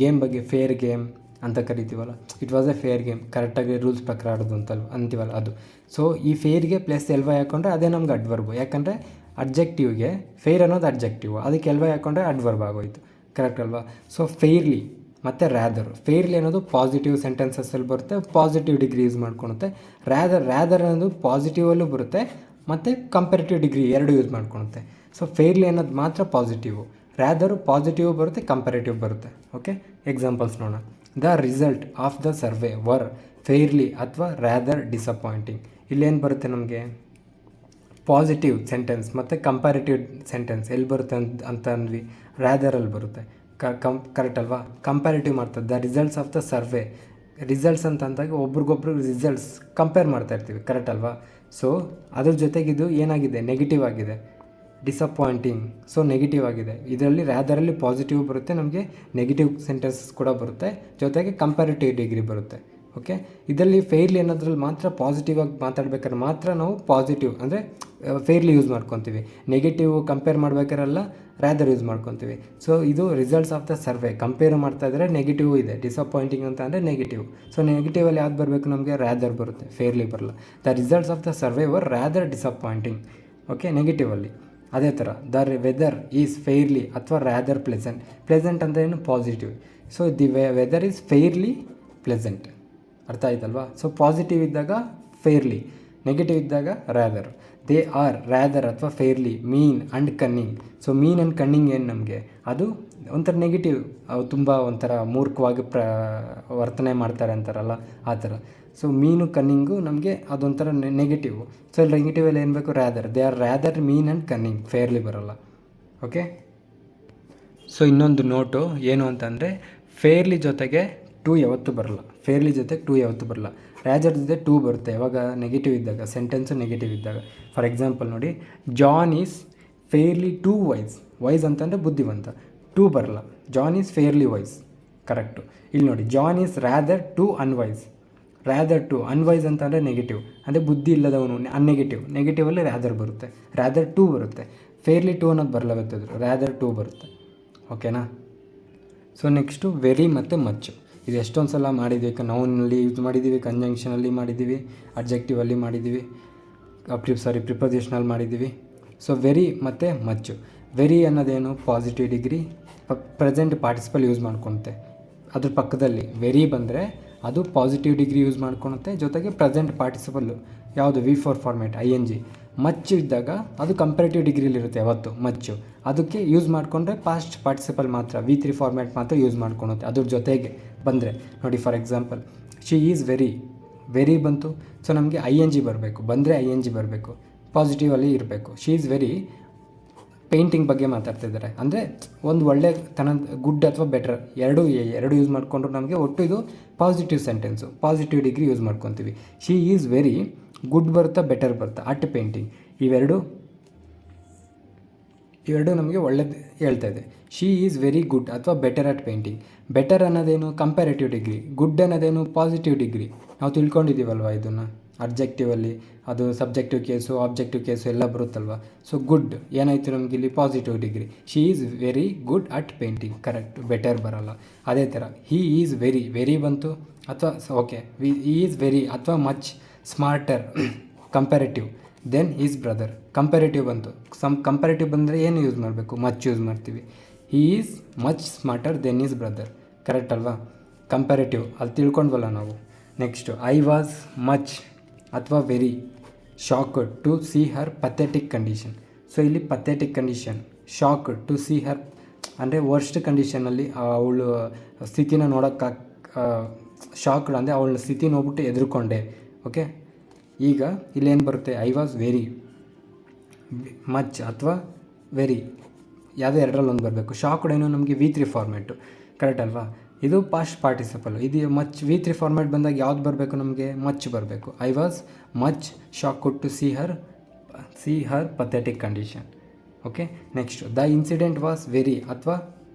Speaker 1: ಗೇಮ್ ಬಗ್ಗೆ, ಫೇರ್ ಗೇಮ್ ಅಂತ ಕರಿತೀವಲ್ಲ. It was a fair game, ಕರೆಕ್ಟಾಗಿ ರೂಲ್ಸ್ ಪ್ರಕಾರ ಆಡೋದು ಅಂತೀವಲ್ಲ ಅದು. ಸೊ ಈ ಫೇರ್ಗೆ ಪ್ಲಸ್ ಎಲ್ವೈ ಹಾಕೊಂಡ್ರೆ ಅದೇ ನಮ್ಗೆ ಅಡ್ವರ್ಬು. ಯಾಕಂದರೆ ಅಬ್ಜೆಕ್ಟಿವ್ಗೆ ಫೇರ್ ಅನ್ನೋದು ಅಬ್ಜೆಕ್ಟಿವ್, ಅದಕ್ಕೆ ಎಲ್ವೈ ಹಾಕೊಂಡ್ರೆ ಅಡ್ವರ್ಬ್ ಆಗೋಯ್ತು, ಕರೆಕ್ಟ್ ಅಲ್ವಾ? ಸೊ ಫೇರ್ಲಿ ಮತ್ತು ರ್ಯಾದರ್. ಫೇರ್ಲಿ ಅನ್ನೋದು ಪಾಸಿಟಿವ್ ಸೆಂಟೆನ್ಸಸ್ಸಲ್ಲಿ ಬರುತ್ತೆ, ಪಾಸಿಟಿವ್ ಡಿಗ್ರಿ ಯೂಸ್ ಮಾಡ್ಕೊಳುತ್ತೆ. ರ್ಯಾದರ್ ಅನ್ನೋದು ಪಾಸಿಟಿವಲ್ಲೂ ಬರುತ್ತೆ ಮತ್ತು ಕಂಪೇರಿಟಿವ್ ಡಿಗ್ರಿ ಎರಡು ಯೂಸ್ ಮಾಡ್ಕೊಳುತ್ತೆ. ಸೊ ಫೇರ್ಲಿ ಅನ್ನೋದು ಮಾತ್ರ ಪಾಸಿಟಿವು, ರ್ಯಾದರು ಪಾಸಿಟಿವ್ ಬರುತ್ತೆ, ಕಂಪೇರಿಟಿವ್ ಬರುತ್ತೆ. ಓಕೆ, ಎಕ್ಸಾಂಪಲ್ಸ್ ನೋಡೋಣ. The result of the survey var fairly ಅಥವಾ ರ್ಯಾದರ್ ಡಿಸಪಾಯಿಂಟಿಂಗ್. ಇಲ್ಲೇನು ಬರುತ್ತೆ ನಮಗೆ? ಪಾಸಿಟಿವ್ ಸೆಂಟೆನ್ಸ್ ಮತ್ತು ಕಂಪ್ಯಾರಿಟಿವ್ ಸೆಂಟೆನ್ಸ್ ಎಲ್ಲಿ ಬರುತ್ತೆ ಅಂತ ಅಂದ್ವಿ? ರ್ಯಾದರಲ್ಲಿ ಬರುತ್ತೆ, ಕರೆಕ್ಟ್ ಅಲ್ವಾ? ಕಂಪ್ಯಾರಿಟಿವ್ ಮಾಡ್ತದೆ. The results of the survey, results ಅಂತಂದಾಗ ಒಬ್ರಿಗೊಬ್ರು ರಿಸಲ್ಟ್ಸ್ ಕಂಪೇರ್ ಮಾಡ್ತಾ ಇರ್ತೀವಿ, ಕರೆಕ್ಟ್ ಅಲ್ವಾ? ಸೊ ಅದ್ರ ಜೊತೆಗಿದು ಏನಾಗಿದೆ? ನೆಗೆಟಿವ್ ಆಗಿದೆ, ಡಿಸಪಾಯಿಂಟಿಂಗ್. ಸೊ ನೆಗೆಟಿವ್ ಆಗಿದೆ. ಇದರಲ್ಲಿ ರ್ಯಾದರಲ್ಲಿ ಪಾಸಿಟಿವ್ ಬರುತ್ತೆ, ನಮಗೆ ನೆಗೆಟಿವ್ ಸೆಂಟೆನ್ಸಸ್ ಕೂಡ ಬರುತ್ತೆ, ಜೊತೆಗೆ ಕಂಪ್ಯಾರಿಟಿವ್ ಡಿಗ್ರಿ ಬರುತ್ತೆ. ಓಕೆ, ಇದರಲ್ಲಿ ಫೇರ್ಲಿ ಅನ್ನೋದ್ರಲ್ಲಿ ಮಾತ್ರ ಪಾಸಿಟಿವ್ ಆಗಿ ಮಾತಾಡ್ಬೇಕಾದ್ರೆ ಮಾತ್ರ ನಾವು ಪಾಸಿಟಿವ್ ಅಂದರೆ ಫೇರ್ಲಿ ಯೂಸ್ ಮಾಡ್ಕೊತೀವಿ. ನೆಗೆಟಿವ್ ಕಂಪೇರ್ ಮಾಡ್ಬೇಕಾರೆಲ್ಲ ರ್ಯಾದರ್ ಯೂಸ್ ಮಾಡ್ಕೊತೀವಿ. ಸೊ ಇದು results of the survey compare ಮಾಡ್ತಾ ಇದ್ದರೆ ನೆಗೆಟಿವ್ ಇದೆ, ಡಿಸಪಾಯಿಂಟಿಂಗ್ ಅಂತ ಅಂದರೆ ನೆಗೆಟಿವ್. ಸೊ ನೆಗೆಟಿವಲ್ಲಿ ಯಾವ್ದು ಬರಬೇಕು ನಮಗೆ? ರ್ಯಾದರ್ ಬರುತ್ತೆ, ಫೇರ್ಲಿ ಬರಲ್ಲ. The results of the survey were rather disappointing. Okay, ನೆಗೆಟಿವಲ್ಲಿ. ಅದೇ ಥರ ದ ವೆದರ್ ಈಸ್ ಫೇರ್ಲಿ ಅಥವಾ ರ್ಯಾದರ್ ಪ್ಲೆಸೆಂಟ್ ಅಂತ ಏನು? Positive. So the weather is fairly pleasant. ಅರ್ಥ ಆಯ್ತಲ್ವಾ? ಸೊ ಪಾಸಿಟಿವ್ ಇದ್ದಾಗ ಫೇರ್ಲಿ, ನೆಗೆಟಿವ್ ಇದ್ದಾಗ ರ್ಯಾದರ್. ದೇ ಆರ್ ರ್ಯಾದರ್ ಅಥವಾ fairly mean and cunning. So mean and cunning ಏನು ನಮಗೆ? ಅದು ಒಂಥರ ನೆಗೆಟಿವ್, ತುಂಬ ಒಂಥರ ಮೂರ್ಖವಾಗಿ ವರ್ತನೆ ಮಾಡ್ತಾರೆ ಅಂತಾರಲ್ಲ ಆ ಥರ. ಸೊ ಮೀನು ಕನ್ನಿಂಗು ನಮಗೆ ಅದೊಂಥರ ನೆಗೆಟಿವ್. ಸೊ ಇಲ್ಲಿ ನೆಗೆಟಿವಲ್ಲಿ ಏನು ಬೇಕು? Rather. They are rather mean and ಕನ್ನಿಂಗ್, fairly ಬರೋಲ್ಲ. ಓಕೆ, ಸೊ ಇನ್ನೊಂದು ನೋಟು ಏನು ಅಂತಂದರೆ, ಫೇರ್ಲಿ ಜೊತೆಗೆ ಟು ಯಾವತ್ತೂ ಬರಲ್ಲ. ಫೇರ್ಲಿ ಜೊತೆಗೆ ಟು ಯಾವತ್ತೂ ಬರಲ್ಲ. ರ್ಯಾದರ್ ಜೊತೆ ಟು ಬರುತ್ತೆ ಯಾವಾಗ? ನೆಗೆಟಿವ್ ಇದ್ದಾಗ, ಸೆಂಟೆನ್ಸು ನೆಗೆಟಿವ್ ಇದ್ದಾಗ. ಫಾರ್ ಎಕ್ಸಾಂಪಲ್ ನೋಡಿ, John is fairly to wise ಅಂತಂದರೆ ಬುದ್ಧಿವಂತ. ಟು ಬರಲ್ಲ. John is fairly wise, correct. ಇಲ್ಲಿ ನೋಡಿ, John is rather to unwise. Rather to unwise ಅಂತಂದರೆ ನೆಗೆಟಿವ್, ಅಂದರೆ ಬುದ್ಧಿ ಇಲ್ಲದವನು, ನೆಗೆಟಿವಲ್ಲಿ ರ್ಯಾದರ್ ಬರುತ್ತೆ, ರ್ಯಾದರ್ ಟು ಬರುತ್ತೆ. ಫೇರ್ಲಿ ಟು ಅನ್ನೋದು ಬರಲ್ಲ ಗೊತ್ತಿದ್ರು, ರ್ಯಾದರ್ ಟು ಬರುತ್ತೆ. ಓಕೆನಾ. ಸೊ ನೆಕ್ಸ್ಟು ವೆರಿ ಮತ್ತು ಮಚ್ಚು. ಇದು ಎಷ್ಟೊಂದು ಸಲ ಮಾಡಿದ್ದೀವಿ, ನೌನಲ್ಲಿ ಯೂಸ್ ಮಾಡಿದ್ದೀವಿ, ಕಂಜಂಕ್ಷನಲ್ಲಿ ಮಾಡಿದ್ದೀವಿ, ಅಡ್ಜೆಕ್ಟಿವಲ್ಲಿ ಮಾಡಿದ್ದೀವಿ, ಪ್ರಿಪೋಸಿಷನಲ್ಲಿ ಮಾಡಿದ್ದೀವಿ. ಸೊ ವೆರಿ ಮತ್ತು ಮಚ್ಚು. ವೆರಿ ಅನ್ನೋದೇನು positive degree, present participle use ಮಾಡ್ಕೊಳುತ್ತೆ. ಅದ್ರ ಪಕ್ಕದಲ್ಲಿ ವೆರಿ ಬಂದರೆ ಅದು ಪಾಸಿಟಿವ್ ಡಿಗ್ರಿ ಯೂಸ್ ಮಾಡ್ಕೊಳುತ್ತೆ, ಜೊತೆಗೆ ಪ್ರೆಸೆಂಟ್ ಪಾರ್ಟಿಸಿಪಲ್ಲು ಯಾವುದು V4 ಫಾರ್ಮೇಟ್ ING. ಮಚ್ಚು ಇದ್ದಾಗ ಅದು ಕಂಪೇರೇಟಿವ್ ಡಿಗ್ರಿಲಿರುತ್ತೆ ಯಾವತ್ತು ಮಚ್ಚು, ಅದಕ್ಕೆ ಯೂಸ್ ಮಾಡಿಕೊಂಡ್ರೆ ಪಾಸ್ಟ್ ಪಾರ್ಟಿಸಿಪಲ್ ಮಾತ್ರ V3 ಫಾರ್ಮ್ಯಾಟ್ ಮಾತ್ರ ಯೂಸ್ ಮಾಡ್ಕೊಳುತ್ತೆ. ಅದ್ರ ಜೊತೆಗೆ ಬಂದರೆ ನೋಡಿ, for example she is very ಬಂತು. ಸೊ ನಮಗೆ ING ಬರಬೇಕು, ಬಂದರೆ ING ಬರಬೇಕು, ಪಾಸಿಟಿವಲ್ಲಿ ಇರಬೇಕು. ಶಿ ಈಸ್ ವೆರಿ ಪೇಂಟಿಂಗ್ ಬಗ್ಗೆ ಮಾತಾಡ್ತಿದ್ದಾರೆ ಅಂದರೆ ಒಂದು ಒಳ್ಳೆ ಗುಡ್ ಅಥವಾ ಬೆಟರ್ ಎರಡು ಯೂಸ್ ಮಾಡಿಕೊಂಡ್ರು ನಮಗೆ ಒಟ್ಟು ಇದು positive sentence, positive degree use ಮಾಡ್ಕೊತೀವಿ. ಶಿ ಈಸ್ ವೆರಿ ಗುಡ್ ಬರುತ್ತಾ ಬೆಟರ್ ಬರುತ್ತಾ ಅಟ್ ಪೇಂಟಿಂಗ್, ಇವೆರಡು ನಮಗೆ ಒಳ್ಳೇದು ಹೇಳ್ತಾ ಇದೆ. ಶಿ ಈಸ್ ವೆರಿ ಗುಡ್ ಅಥವಾ ಬೆಟರ್ ಅಟ್ ಪೇಂಟಿಂಗ್. ಬೆಟರ್ ಅನ್ನೋದೇನು ಕಂಪ್ಯಾರೇಟಿವ್ ಡಿಗ್ರಿ, ಗುಡ್ ಅನ್ನೋದೇನು ಪಾಸಿಟಿವ್ ಡಿಗ್ರಿ. ನಾವು ತಿಳ್ಕೊಂಡಿದ್ದೀವಲ್ವ ಇದನ್ನು ಅಬ್ಜೆಕ್ಟಿವಲ್ಲಿ, ಅದು ಸಬ್ಜೆಕ್ಟಿವ್ ಕೇಸು ಆಬ್ಜೆಕ್ಟಿವ್ ಕೇಸು ಎಲ್ಲ ಬರುತ್ತಲ್ವ. ಸೊ ಗುಡ್ ಏನಾಯಿತು ನಮಗೆ ಇಲ್ಲಿ positive degree. She is very good at painting, correct, better ಬರೋಲ್ಲ. ಅದೇ ಥರ ಹಿ ಈಸ್ ವೆರಿ ಬಂತು ಅಥವಾ ಓಕೆ ಹಿ ಈಸ್ ವೆರಿ ಅಥವಾ much smarter comparative than his brother. Comparative ಬಂತು, ಕಂಪ್ಯಾರೇಟಿವ್ ಬಂದರೆ ಏನು ಯೂಸ್ ಮಾಡಬೇಕು, ಮಚ್ ಯೂಸ್ ಮಾಡ್ತೀವಿ. He is much smarter than his brother, correct ಅಲ್ವಾ. ಕಂಪ್ಯಾರೇಟಿವ್ ಅಲ್ಲಿ ತಿಳ್ಕೊಂಡ್ವಲ್ಲ ನಾವು. ನೆಕ್ಸ್ಟು ಐ ವಾಸ್ ಮಚ್ ಅಥವಾ very shocked to see her pathetic condition. So ಇಲ್ಲಿ ಪಥೆಟಿಕ್ ಕಂಡೀಷನ್, ಶಾಕ್ಡ್ ಟು ಸಿ ಹರ್ ಅಂದರೆ ವರ್ಸ್ಟ್ ಕಂಡೀಷನಲ್ಲಿ ಅವಳು ಸ್ಥಿತಿನ ನೋಡೋಕ್ಕೆ ಶಾಕ್ಡ್ ಅಂದರೆ ಅವಳ ಸ್ಥಿತಿ ನೋಡ್ಬಿಟ್ಟು ಎದುರುಕೊಂಡೆ. ಓಕೆ, ಈಗ ಇಲ್ಲೇನು ಬರುತ್ತೆ, ಐ ವಾಸ್ ವೆರಿ ಮಚ್ ಅಥವಾ ವೆರಿ ಯಾವುದೋ ಎರಡರಲ್ಲಿ ಒಂದು ಬರಬೇಕು. ಶಾಕ್ಡ್ ಏನು ನಮಗೆ V3 ಫಾರ್ಮ್ಯಾಟು, ಕರೆಕ್ಟ್ ಅಲ್ವಾ. ಇದು ಪಾಸ್ಟ್ ಪಾರ್ಟಿಸಿಪಲ್. ಇದು ಮಚ್ V3 ಫಾರ್ಮ್ಯಾಟ್ ಬಂದಾಗ ಯಾವ್ದು ಬರಬೇಕು ನಮಗೆ, ಮಚ್ ಬರಬೇಕು. I was much shocked to see her pathetic condition. Okay, next the incident was very ಅಥವಾ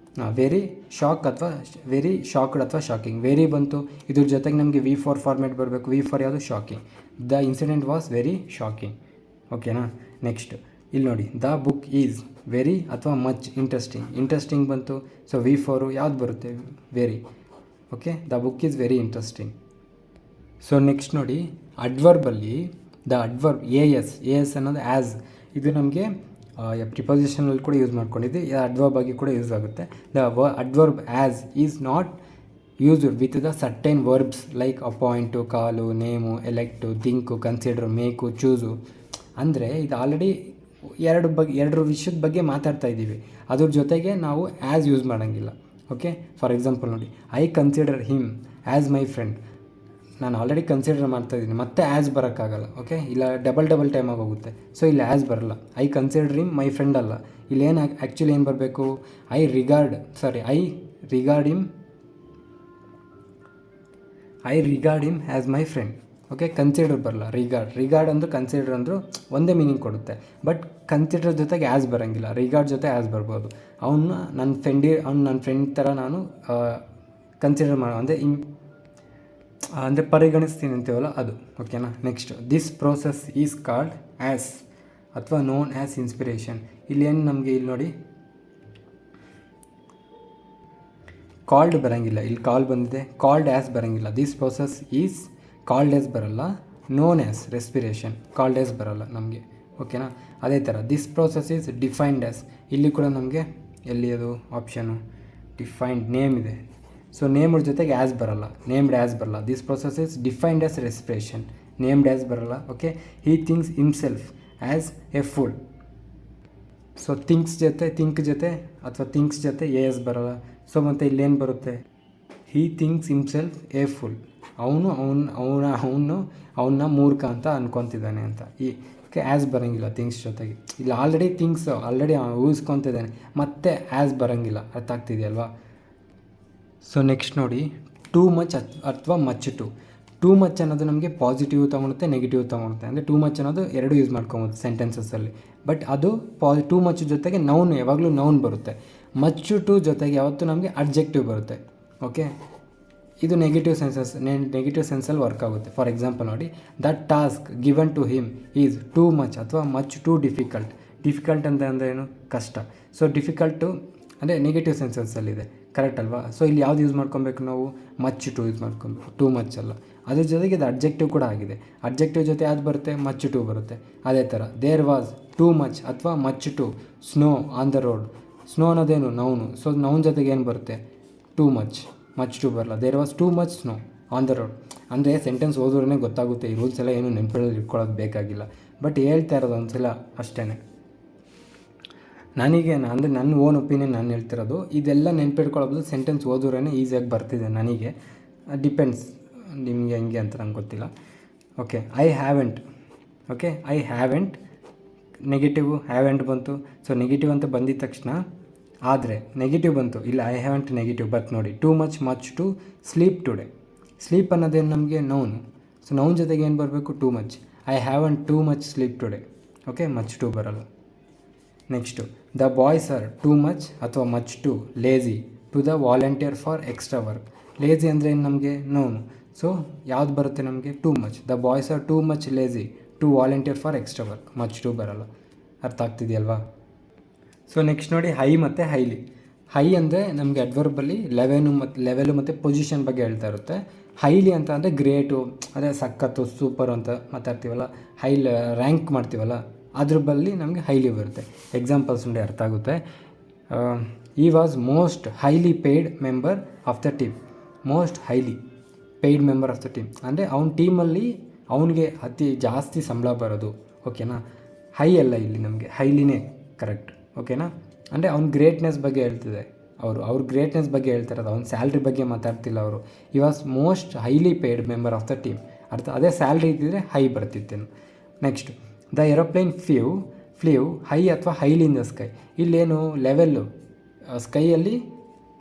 Speaker 1: ವೆರಿ ಶಾಕ್ ಅಥವಾ ವೆರಿ ಶಾಕ್ಡ್ ಅಥವಾ ಶಾಕಿಂಗ್. ವೆರಿ ಬಂತು, ಇದ್ರ ಜೊತೆಗೆ ನಮಗೆ V4 ಫಾರ್ಮ್ಯಾಟ್ ಬರಬೇಕು. V4 ಯಾವುದು, shocking. The incident was very shocking. ಓಕೆನಾ. ನೆಕ್ಸ್ಟ್ ಇಲ್ಲಿ ನೋಡಿ, ದ ಬುಕ್ ಈಸ್ ವೆರಿ ಅಥವಾ ಮಚ್ ಇಂಟ್ರೆಸ್ಟಿಂಗ್ ಬಂತು. ಸೊ V4 ಯಾವ್ದು ಬರುತ್ತೆ, very. Okay, the book is very interesting. So next ನೋಡಿ, ಅಡ್ವರ್ಬಲ್ಲಿ ದ ಅಡ್ವರ್ಬ್ ಎಸ್ ಅನ್ನೋದು ಆ್ಯಸ್, ಇದು ನಮಗೆ ಪ್ರಿಪೋಸಿಷನಲ್ಲಿ ಕೂಡ ಯೂಸ್ ಮಾಡ್ಕೊಂಡಿದ್ದೆ, ಅಡ್ವರ್ಬ್ ಆಗಿ ಕೂಡ ಯೂಸ್ ಆಗುತ್ತೆ. The adverb as is not used with the certain verbs like appoint, call, name, elect, think, consider, make, choose. ಅಂದರೆ ಇದು ಆಲ್ರೆಡಿ ಎರಡು ವಿಷಯದ ಬಗ್ಗೆ ಮಾತಾಡ್ತಾ ಇದ್ದೀವಿ, ಅದ್ರ ಜೊತೆಗೆ ನಾವು ಆ್ಯಸ್ ಯೂಸ್ ಮಾಡೋಂಗಿಲ್ಲ. ಓಕೆ, ಫಾರ್ ಎಕ್ಸಾಂಪಲ್ ನೋಡಿ, I consider him as my friend. ನಾನು ಆಲ್ರೆಡಿ ಕನ್ಸಿಡರ್ ಮಾಡ್ತಾಯಿದ್ದೀನಿ, ಮತ್ತೆ ಆ್ಯಸ್ ಬರೋಕ್ಕಾಗಲ್ಲ. ಓಕೆ, ಇಲ್ಲ ಡಬಲ್ ಟೈಮ್ ಆಗೋಗುತ್ತೆ. ಸೊ ಇಲ್ಲಿ ಆ್ಯಸ್ ಬರಲ್ಲ. I consider him my friend ಅಲ್ಲ, ಇಲ್ಲೇನು ಆ್ಯಕ್ಚುಲಿ ಏನು ಬರಬೇಕು, I regard him as my friend. Okay, consider ಬರಲ್ಲ, ರಿಗಾರ್ಡ್ ಅಂದರೂ ಕನ್ಸಿಡರ್ ಅಂದರೂ ಒಂದೇ ಮೀನಿಂಗ್ ಕೊಡುತ್ತೆ. ಬಟ್ ಕನ್ಸಿಡರ್ ಜೊತೆಗೆ ಆ್ಯಸ್ ಬರೋಂಗಿಲ್ಲ, ರಿಗಾರ್ಡ್ ಜೊತೆ ಆ್ಯಸ್ ಬರ್ಬೋದು. ನನ್ನ ಫ್ರೆಂಡ್ ಥರ ನಾನು ಕನ್ಸಿಡರ್ ಮಾಡೋ ಅಂದರೆ ಪರಿಗಣಿಸ್ತೀನಿ ಅಂತೀವಲ್ಲ ಅದು. ಓಕೆನಾ. Next this process is called as ಅಥವಾ ನೋನ್ ಆ್ಯಸ್ ಇನ್ಸ್ಪಿರೇಷನ್. ಇಲ್ಲೇನು ನಮಗೆ ಇಲ್ಲಿ ನೋಡಿ ಕಾಲ್ಡ್ ಬರೋಂಗಿಲ್ಲ, ಇಲ್ಲಿ ಕಾಲ್ ಬಂದಿದೆ, ಕಾಲ್ಡ್ ಆ್ಯಸ್ ಬರೋಂಗಿಲ್ಲ. This process is called as ಬರಲ್ಲ, known as respiration, called as ಬರಲ್ಲ ನಮಗೆ. ಓಕೆನಾ. ಅದೇ ಥರ this process is defined as, ಇಲ್ಲಿ ಕೂಡ ನಮಗೆ ಎಲ್ಲಿ ಅದು ಆಪ್ಷನು ಡಿಫೈನ್ಡ್ ನೇಮ್ ಇದೆ. ಸೊ ನೇಮ್ಡ್ ಜೊತೆಗೆ ಆ್ಯಸ್ ಬರಲ್ಲ, ನೇಮ್ಡ್ ಆ್ಯಸ್ ಬರಲ್ಲ. This process is defined as respiration, named as ಬರಲ್ಲ. Okay, Hi thinks himself as A full. So think ಜೊತೆ ಅಥವಾ ಥಿಂಕ್ಸ್ ಜೊತೆ ಎಸ್ ಬರಲ್ಲ. ಸೊ ಮತ್ತು ಇಲ್ಲೇನು ಬರುತ್ತೆ, ಹೀ ಥಿಂಕ್ಸ್ ಹಿಮ್ಸೆಲ್ಫ್ ಎ ಫುಲ್. ಅವನ್ನ ಮೂರ್ಖ ಅಂತ ಅನ್ಕೊತಿದ್ದಾನೆ ಅಂತ. ಓಕೆ, ಆ್ಯಸ್ ಬರೋಂಗಿಲ್ಲ ಥಿಂಕ್ಸ್ ಜೊತೆಗೆ. ಇಲ್ಲಿ ಆಲ್ರೆಡಿ ಊಹಿಸ್ಕೊತಿದ್ದಾನೆ, ಮತ್ತೆ ಆ್ಯಸ್ ಬರೋಂಗಿಲ್ಲ. ಅರ್ಥ ಆಗ್ತಿದೆಯಲ್ವಾ. ಸೊ ನೆಕ್ಸ್ಟ್ ನೋಡಿ, ಟೂ ಮಚ್ ಅಥವಾ ಮಚ್ ಟೂ ಮಚ್ ಅನ್ನೋದು ನಮಗೆ ಪಾಸಿಟಿವ್ ತೊಗೊಳುತ್ತೆ, ನೆಗೆಟಿವ್ ತೊಗೊಳುತ್ತೆ. ಅಂದರೆ ಟೂ ಮಚ್ ಅನ್ನೋದು ಎರಡು ಯೂಸ್ ಮಾಡ್ಕೊಬೋದು ಸೆಂಟೆನ್ಸಸ್ಸಲ್ಲಿ. ಬಟ್ ಅದು ಟೂ ಮಚ್ ಜೊತೆಗೆ ಯಾವಾಗಲೂ ನೌನ್ ಬರುತ್ತೆ. ಮಚ್ಚು ಟು ಜೊತೆಗೆ ಯಾವತ್ತೂ ನಮಗೆ ಅಡ್ಜೆಕ್ಟಿವ್ ಬರುತ್ತೆ. ಓಕೆ, ಇದು ನೆಗೆಟಿವ್ ಸೆನ್ಸಲ್ಲಿ ವರ್ಕ್ ಆಗುತ್ತೆ. ಫಾರ್ ಎಕ್ಸಾಂಪಲ್ ನೋಡಿ, the task given to him is too much ಅಥವಾ ಮಚ್ ಟೂ ಡಿಫಿಕಲ್ಟ್. ಡಿಫಿಕಲ್ಟ್ ಅಂದರೆ ಏನು, ಕಷ್ಟ. ಸೊ ಡಿಫಿಕಲ್ಟು ಅಂದರೆ ನೆಗೆಟಿವ್ ಸೆನ್ಸಸ್ಸಲ್ಲಿದೆ, ಕರೆಕ್ಟ್ ಅಲ್ವಾ? ಸೊ ಇಲ್ಲಿ ಯಾವ್ದು ಯೂಸ್ ಮಾಡ್ಕೊಬೇಕು ನಾವು, ಮಚ್ ಟು ಯೂಸ್ ಮಾಡ್ಕೊಬೇಕು, ಟೂ ಮಚ್ ಅಲ್ಲ. ಅದ್ರ ಜೊತೆಗೆ ಇದು ಅಡ್ಜೆಕ್ಟಿವ್ ಕೂಡ ಆಗಿದೆ. ಅಡ್ಜೆಕ್ಟಿವ್ ಜೊತೆ ಯಾವ್ದು ಬರುತ್ತೆ, ಮಚ್ ಟು ಬರುತ್ತೆ. ಅದೇ ಥರ ದೇರ್ ವಾಸ್ ಟೂ ಮಚ್ ಅಥವಾ much to snow on the road. Snow ಅನ್ನೋದೇನು ನೌನು, ಸೊ ನೌನ್ ಜೊತೆಗೆ ಏನು ಬರುತ್ತೆ, ಟೂ ಮಚ್ ಟು ಬರಲ್ಲ. There was too much snow on the road. ಅಂದರೆ ಸೆಂಟೆನ್ಸ್ ಓದೋರೇ ಗೊತ್ತಾಗುತ್ತೆ, ಈ ರೂಲ್ಸ್ ಎಲ್ಲ ಏನು ನೆನಪಲ್ಲಿ ಇಟ್ಕೊಳ್ಳೋದು ಬೇಕಾಗಿಲ್ಲ. ಬಟ್ ಹೇಳ್ತಾ ಇರೋದು ಒಂದ್ಸಲ ಅಷ್ಟೇ. ನನಗೆ ಅಂದರೆ ನನ್ನ ಓನ್ ಒಪಿನಿಯನ್ ನಾನು ಹೇಳ್ತಿರೋದು, ಇದೆಲ್ಲ ನೆನ್ಪಿಟ್ಕೊಳ್ಳೋದು ಸೆಂಟೆನ್ಸ್ ಓದೋರೇ ಈಸಿಯಾಗಿ ಬರ್ತಿದೆ ನನಗೆ. ಡಿಪೆಂಡ್ಸ್ ನಿಮಗೆ ಹೆಂಗೆ ಅಂತ ನಂಗೆ ಗೊತ್ತಿಲ್ಲ. Okay, I haven't. Okay, I haven't negative, haven't ಬಂತು. ಸೊ ನೆಗೆಟಿವ್ ಅಂತ ಬಂದಿದ ತಕ್ಷಣ ಆದರೆ ನೆಗೆಟಿವ್ ಬಂತು, ಇಲ್ಲ ಐ ಹ್ಯಾವೆಂಟ್ ನೆಗೆಟಿವ್. ಬಟ್ ನೋಡಿ, too much to sleep today. Sleep ಅನ್ನೋದೇನು ನಮಗೆ ನೌನು. ಸೊ ನೌನ್ ಜೊತೆಗೆ ಏನು ಬರಬೇಕು, too much. I haven't too much sleep today. Okay, much to ಬರಲ್ಲ. Next, the boys are too much ಅಥವಾ much to lazy to the volunteer for extra work. Lazy ಅಂದರೆ ಏನು ನಮಗೆ ನೌನು. ಸೊ ಯಾವ್ದು ಬರುತ್ತೆ ನಮಗೆ, too much. The boys are too much lazy to volunteer for extra work. Much to ಬರಲ್ಲ. ಅರ್ಥ ಆಗ್ತಿದೆಯಲ್ವಾ? ಸೊ ನೆಕ್ಸ್ಟ್ ನೋಡಿ, ಹೈ ಮತ್ತು ಹೈಲಿ. ಹೈ ಅಂದರೆ ನಮಗೆ ಅಡ್ವರ್ಬಲ್ಲಿ ಲೆವೆಲು ಮತ್ತು ಪೊಸಿಷನ್ ಬಗ್ಗೆ ಹೇಳ್ತಾ ಇರುತ್ತೆ. ಹೈಲಿ ಅಂತ ಅಂದರೆ ಗ್ರೇಟು, ಅದೇ ಸಖತ್ತು, ಸೂಪರು ಅಂತ ಮಾತಾಡ್ತೀವಲ್ಲ, ರ್ಯಾಂಕ್ ಮಾಡ್ತೀವಲ್ಲ, ಅದ್ರ ಬಲ್ಲಿ ನಮಗೆ ಹೈಲಿ ಬರುತ್ತೆ. ಎಕ್ಸಾಂಪಲ್ಸ್ ನೋಡಿ ಅರ್ಥ ಆಗುತ್ತೆ. ಈ was most highly paid member of the team. Most highly paid member of the team ಅಂದರೆ ಅವ್ನ ಟೀಮಲ್ಲಿ ಅವನಿಗೆ ಅತಿ ಜಾಸ್ತಿ ಸಂಬಳ ಬರೋದು. ಓಕೆನಾ? ಹೈ ಅಲ್ಲ ಇಲ್ಲಿ ನಮಗೆ, ಹೈಲಿನೇ ಕರೆಕ್ಟ್. ಓಕೆನಾ? ಅಂದರೆ ಅವ್ನ ಗ್ರೇಟ್ನೆಸ್ ಬಗ್ಗೆ ಹೇಳ್ತಿದೆ, ಅವ್ರ ಗ್ರೇಟ್ನೆಸ್ ಬಗ್ಗೆ ಹೇಳ್ತಿರೋದು, ಅವ್ನ ಸ್ಯಾಲ್ರಿ ಬಗ್ಗೆ ಮಾತಾಡ್ತಿಲ್ಲ ಅವರು. He was most highly paid member of the team. ಅರ್ಥ, ಅದೇ ಸ್ಯಾಲ್ರಿ ಇದ್ದಿದ್ರೆ ಹೈ ಬರ್ತಿತ್ತೇನು. Next, the aeroplane flew high ಅಥವಾ ಹೈಲಿ ಇನ್ ದ ಸ್ಕೈ. ಇಲ್ಲೇನು ಲೆವೆಲ್ಲು, ಸ್ಕೈಯಲ್ಲಿ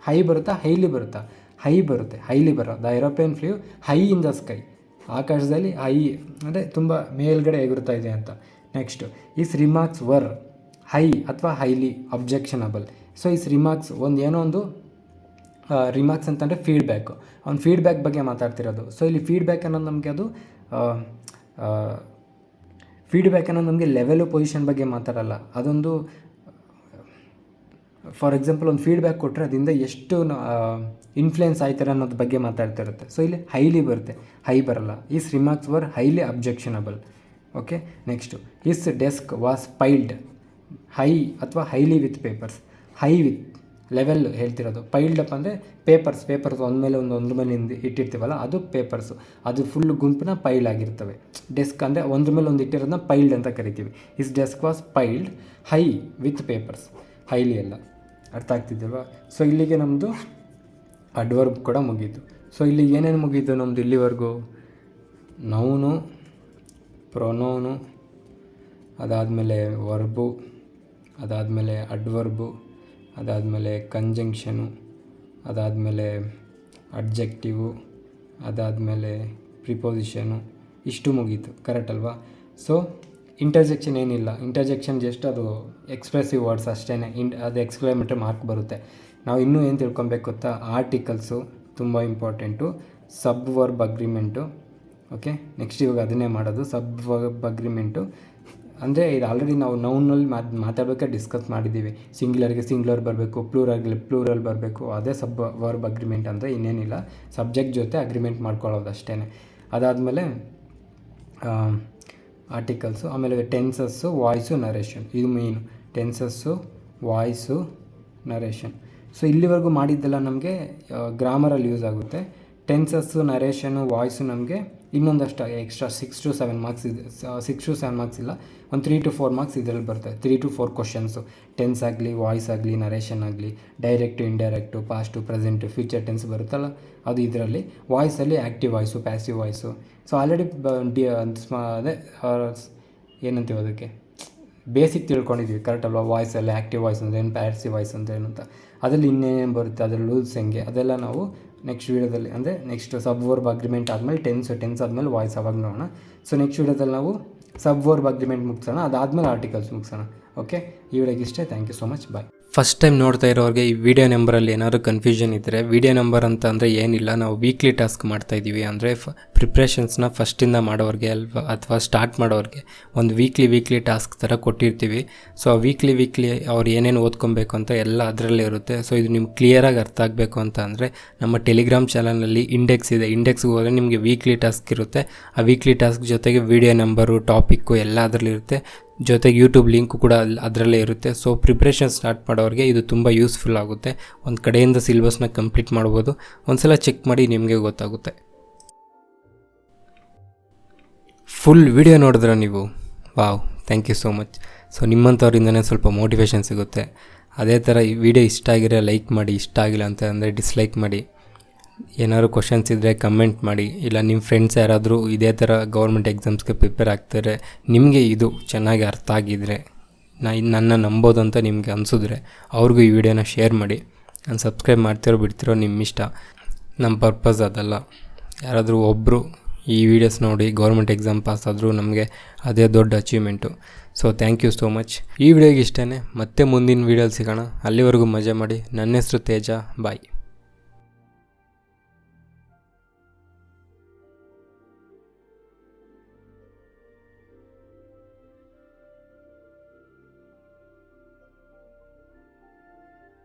Speaker 1: ಹೈ ಬರುತ್ತಾ ಹೈಲಿ ಬರುತ್ತಾ, ಹೈ ಬರುತ್ತೆ, ಹೈಲಿ ಬರೋ. The aeroplane flew high in the sky. ಆಕಾಶದಲ್ಲಿ ಹೈ ಅಂದರೆ ತುಂಬ ಮೇಲ್ಗಡೆ ಎಗುರ್ತಾ ಇದೆ ಅಂತ. Next, his remarks were high ಅಥವಾ highly objectionable. So his remarks ಏನೋ ಒಂದು ರಿಮಾರ್ಕ್ಸ್ ಅಂತಂದರೆ ಫೀಡ್ಬ್ಯಾಕು, ಅವ್ನ ಫೀಡ್ಬ್ಯಾಕ್ ಬಗ್ಗೆ ಮಾತಾಡ್ತಿರೋದು. ಸೊ ಇಲ್ಲಿ ಫೀಡ್ಬ್ಯಾಕ್ ಅನ್ನೋದು ನಮಗೆ ಫೀಡ್ಬ್ಯಾಕ್ ಅನ್ನೋದು ನಮಗೆ ಲೆವೆಲು ಪೊಸಿಷನ್ ಬಗ್ಗೆ ಮಾತಾಡಲ್ಲ. ಅದೊಂದು ಫಾರ್ ಎಕ್ಸಾಂಪಲ್ ಒಂದು ಫೀಡ್ಬ್ಯಾಕ್ ಕೊಟ್ಟರೆ ಅದರಿಂದ ಎಷ್ಟು ಇನ್ಫ್ಲುಯೆನ್ಸ್ ಆಯ್ತಾರೆ ಅನ್ನೋದ್ರ ಬಗ್ಗೆ ಮಾತಾಡ್ತಾ ಇರುತ್ತೆ. ಸೊ ಇಲ್ಲಿ ಹೈಲಿ ಬರುತ್ತೆ, ಹೈ ಬರಲ್ಲ. His remarks were highly objectionable. Okay, next, his desk was piled high ಅಥವಾ highly with papers. High with level ಹೇಳ್ತಿರೋದು. ಪೈಲ್ಡ್ ಅಪ್ ಅಂದರೆ ಪೇಪರ್ಸ್ ಒಂದ್ರ ಮೇಲೆ ಇಟ್ಟಿರ್ತೀವಲ್ಲ, ಅದು ಪೇಪರ್ಸು, ಅದು ಫುಲ್ ಗುಂಪನ್ನ ಪೈಲ್ ಆಗಿರ್ತವೆ. ಡೆಸ್ಕ್ ಅಂದರೆ ಒಂದ್ರ ಮೇಲೆ ಒಂದು ಇಟ್ಟಿರೋದನ್ನ ಪೈಲ್ಡ್ ಅಂತ ಕರಿತೀವಿ. His desk was piled high with papers. Highly ಅಲ್ಲ. ಅರ್ಥ ಆಗ್ತಿದ್ದಲ್ವಾ? ಸೊ ಇಲ್ಲಿಗೆ ನಮ್ಮದು ಅಡ್ವರ್ಬ್ ಕೂಡ ಮುಗೀತು. ಸೊ ಇಲ್ಲಿ ಏನೇನು ಮುಗೀತು ನಮ್ಮದು ಇಲ್ಲಿವರೆಗೂ? ನೌನು, ಪ್ರೊನೌನು, ಅದಾದಮೇಲೆ ವರ್ಬು, ಅದಾದಮೇಲೆ ಅಡ್ವರ್ಬು, ಅದಾದಮೇಲೆ ಕಂಜಂಕ್ಷನು, ಅದಾದಮೇಲೆ ಅಡ್ಜೆಕ್ಟಿವು, ಅದಾದಮೇಲೆ ಪ್ರಿಪೋಸಿಷನು. ಇಷ್ಟು ಮುಗೀತು, ಕರೆಕ್ಟ್ ಅಲ್ವಾ? ಸೊ ಇಂಟರ್ಜೆಕ್ಷನ್ ಏನಿಲ್ಲ. ಇಂಟರ್ಜೆಕ್ಷನ್ ಜಸ್ಟ್ ಅದು ಎಕ್ಸ್ಪ್ರೆಸಿವ್ ವರ್ಡ್ಸ್ ಅಷ್ಟೇ. ಅದು ಎಕ್ಸ್ಕ್ಲೇಮೇಟರಿ ಮಾರ್ಕ್ ಬರುತ್ತೆ. ನಾವು ಇನ್ನೂ ಏನು ತಿಳ್ಕೊಬೇಕು ಗೊತ್ತಾ? ಆರ್ಟಿಕಲ್ಸು ತುಂಬ ಇಂಪಾರ್ಟೆಂಟು, ಸಬ್ ವರ್ಬ್ ಅಗ್ರಿಮೆಂಟು. ಓಕೆ, ನೆಕ್ಸ್ಟ್ ಇವಾಗ ಅದನ್ನೇ ಮಾಡೋದು, ಸಬ್ ವರ್ಬ್ ಅಗ್ರಿಮೆಂಟು. ಅಂದರೆ ಇದು ಆಲ್ರೆಡಿ ನಾವು ನೌನಲ್ಲಿ ಮಾತಾಡಬೇಕಾದ್ರೆ ಡಿಸ್ಕಸ್ ಮಾಡಿದ್ದೀವಿ. ಸಿಂಗ್ಯುಲರ್ಗೆ ಸಿಂಗ್ಯುಲರ್ ಬರಬೇಕು, ಪ್ಲೂರಲ್ ಬರಬೇಕು. ಅದೇ ಸಬ್ ವರ್ಬ್ ಅಗ್ರಿಮೆಂಟ್ ಅಂದರೆ ಇನ್ನೇನಿಲ್ಲ, ಸಬ್ಜೆಕ್ಟ್ ಜೊತೆ ಅಗ್ರಿಮೆಂಟ್ ಮಾಡ್ಕೊಳ್ಳೋದು ಅಷ್ಟೇ. ಅದಾದಮೇಲೆ ಆರ್ಟಿಕಲ್ಸು, ಆಮೇಲೆ ಟೆನ್ಸಸ್ಸು, ವಾಯ್ಸು, ನರೇಷನ್. ಇದು ಮೇಯ್ನು, ಟೆನ್ಸಸ್ಸು, ವಾಯ್ಸು, ನರೇಷನ್. ಸೊ ಇಲ್ಲಿವರೆಗೂ ಮಾಡಿದ್ದೆಲ್ಲ ನಮಗೆ ಗ್ರಾಮರಲ್ಲಿ ಯೂಸ್ ಆಗುತ್ತೆ. ಟೆನ್ಸಸ್ಸು, ನರೇಷನು, ವಾಯ್ಸು ನಮಗೆ ಇನ್ನೊಂದಷ್ಟು ಎಕ್ಸ್ಟ್ರಾ 6 to 7 ಮಾರ್ಕ್ಸ್ ಇದೆ. 6 to 7 ಮಾರ್ಕ್ಸ್ ಇಲ್ಲ, ಒಂದು 3 to 4 ಮಾರ್ಕ್ಸ್ ಇದರಲ್ಲಿ ಬರ್ತದೆ. 3 to 4 ಕ್ವಶನ್ಸು. ಟೆನ್ಸ್ ಆಗಲಿ, ವಾಯ್ಸ್ ಆಗಲಿ, ನರೇಷನ್ ಆಗಲಿ, direct, indirect, past, present, future tense ಬರುತ್ತಲ್ಲ, ಅದು ಇದರಲ್ಲಿ. ವಾಯ್ಸಲ್ಲಿ active voice, passive voice. So already ಅದೇ ಏನಂತೀವಿ ಅದಕ್ಕೆ ಬೇಸಿಕ್ ತಿಳ್ಕೊಂಡಿದ್ದೀವಿ, ಕರೆಕ್ಟ್ ಅಲ್ವಾ? ವಾಯ್ಸಲ್ಲಿ ಆ್ಯಕ್ಟಿವ್ ವಾಯ್ಸ್ ಅಂದರೆ ಏನು, ಪ್ಯಾಸಿವ್ ವಾಯ್ಸ್ ಅಂದರೆ ಏನು ಅಂತ. ಅದರಲ್ಲಿ ಇನ್ನೇನು ಬರುತ್ತೆ, ಅದರಲ್ಲಿ ರೂಲ್ಸ್ ಹೆಂಗೆ, ಅದೆಲ್ಲ ನಾವು ನೆಕ್ಸ್ಟ್ ವೀಡಿಯೋದಲ್ಲಿ, ಅಂದರೆ ನೆಕ್ಸ್ಟ್ ಸಬ್ ವರ್ಬ್ ಅಗ್ರಿಮೆಂಟ್ ಆದಮೇಲೆ ಟೆನ್ಸ್ ಆದಮೇಲೆ ವಾಯ್ಸ್ ಅವಾಗ ನೋಡೋಣ. ಸೊ ನೆಕ್ಸ್ಟ್ ವೀಡಿಯೋದಲ್ಲಿ ನಾವು ಸಬ್ ವರ್ಬ್ ಅಗ್ರಿಮೆಂಟ್ ಮುಗಿಸೋಣ, ಅದಾದಮೇಲೆ ಆರ್ಟಿಕಲ್ಸ್ ಮುಗಿಸೋಣ. ಓಕೆ, ಈ ವಿಡಿಯೋಗೆ ಇಷ್ಟೇ. Thank you so much. Bye. First time ನೋಡ್ತಾ ಇರೋರಿಗೆ ಈ ವಿಡಿಯೋ ನಂಬರಲ್ಲಿ ಏನಾದರೂ ಕನ್ಫ್ಯೂಷನ್ ಇದ್ದರೆ, ವಿಡಿಯೋ ನಂಬರ್ ಅಂತ ಅಂದರೆ ಏನಿಲ್ಲ, ನಾವು ವೀಕ್ಲಿ ಟಾಸ್ಕ್ ಮಾಡ್ತಾಯಿದ್ದೀವಿ. ಅಂದರೆ ಪ್ರಿಪ್ರೇಷನ್ಸ್ನ ಫಸ್ಟಿಂದ ಮಾಡೋರಿಗೆ ಅಥವಾ ಸ್ಟಾರ್ಟ್ ಮಾಡೋರಿಗೆ ಒಂದು ವೀಕ್ಲಿ ಟಾಸ್ಕ್ ಥರ ಕೊಟ್ಟಿರ್ತೀವಿ. ಸೊ ಆ ವೀಕ್ಲಿ ಅವ್ರು ಏನೇನು ಓದ್ಕೊಬೇಕು ಅಂತ ಎಲ್ಲ ಅದರಲ್ಲೇ ಇರುತ್ತೆ. ಸೊ ಇದು ನಿಮ್ಗೆ ಕ್ಲಿಯರಾಗಿ ಅರ್ಥ ಆಗಬೇಕು ಅಂತ ಅಂದರೆ ನಮ್ಮ ಟೆಲಿಗ್ರಾಮ್ ಚಾನಲಲ್ಲಿ ಇಂಡೆಕ್ಸ್ ಇದೆ. ಇಂಡೆಕ್ಸ್ಗೆ ಹೋದರೆ ನಿಮಗೆ ವೀಕ್ಲಿ ಟಾಸ್ಕ್ ಇರುತ್ತೆ. ಆ ವೀಕ್ಲಿ ಟಾಸ್ಕ್ ಜೊತೆಗೆ ವಿಡಿಯೋ ನಂಬರು, ಟಾಪಿಕ್ಕು ಎಲ್ಲ ಅದರಲ್ಲಿರುತ್ತೆ. ಜೊತೆಗೆ ಯೂಟ್ಯೂಬ್ ಲಿಂಕು ಕೂಡ ಅದರಲ್ಲೇ ಇರುತ್ತೆ. ಸೊ ಪ್ರಿಪ್ರೇಷನ್ ಸ್ಟಾರ್ಟ್ ಮಾಡೋರಿಗೆ ಇದು ತುಂಬ ಯೂಸ್ಫುಲ್ ಆಗುತ್ತೆ. ಒಂದು ಕಡೆಯಿಂದ ಸಿಲೆಬಸ್ನ ಕಂಪ್ಲೀಟ್ ಮಾಡ್ಬೋದು. ಒಂದ್ಸಲ ಚೆಕ್ ಮಾಡಿ, ನಿಮಗೆ ಗೊತ್ತಾಗುತ್ತೆ. ಫುಲ್ ವಿಡಿಯೋ ನೋಡಿದ್ರೆ ನೀವು, wow, thank you so much. So ನಿಮ್ಮಂಥವ್ರಿಂದನೇ ಸ್ವಲ್ಪ ಮೋಟಿವೇಶನ್ ಸಿಗುತ್ತೆ. ಅದೇ ಥರ ಈ ವಿಡಿಯೋ ಇಷ್ಟ ಆಗಿರೋ ಲೈಕ್ ಮಾಡಿ, ಇಷ್ಟ ಆಗಿಲ್ಲ ಅಂತ ಅಂದರೆ ಡಿಸ್ಲೈಕ್ ಮಾಡಿ. ಏನಾದ್ರು ಕ್ವಶನ್ಸ್ ಇದ್ದರೆ ಕಮೆಂಟ್ ಮಾಡಿ. ಇಲ್ಲ ನಿಮ್ಮ ಫ್ರೆಂಡ್ಸ್ ಯಾರಾದರೂ ಇದೇ ಥರ ಗೌರ್ಮೆಂಟ್ ಎಕ್ಸಾಮ್ಸ್ಗೆ ಪ್ರಿಪೇರ್ ಆಗ್ತಾರೆ, ನಿಮಗೆ ಇದು ಚೆನ್ನಾಗಿ ಅರ್ಥ ಆಗಿದ್ದರೆ, ನನ್ನ ನಂಬೋದು ಅಂತ ನಿಮಗೆ ಅನಿಸಿದ್ರೆ ಅವ್ರಿಗೂ ಈ ವಿಡಿಯೋನ ಶೇರ್ ಮಾಡಿ. ನಾನು ಸಬ್ಸ್ಕ್ರೈಬ್ ಮಾಡ್ತಿರೋ ಬಿಡ್ತಿರೋ ನಿಮ್ಮ ಇಷ್ಟ. ನಮ್ಮ ಪರ್ಪಸ್ ಅದಲ್ಲ. ಯಾರಾದರೂ ಒಬ್ಬರು ಈ ವಿಡಿಯೋಸ್ ನೋಡಿ ಗೌರ್ಮೆಂಟ್ ಎಕ್ಸಾಮ್ ಪಾಸ್ ಆದರೂ ನಮಗೆ ಅದೇ ದೊಡ್ಡ achievement. So thank you so much. ಈ ವಿಡಿಯೋಗೆ ಇಷ್ಟೇ. ಮತ್ತೆ ಮುಂದಿನ ವೀಡಿಯೋಲಿ ಸಿಗೋಣ. ಅಲ್ಲಿವರೆಗೂ ಮಜಾ ಮಾಡಿ. ನನ್ನ ಹೆಸರು ತೇಜ. ಬಾಯ್.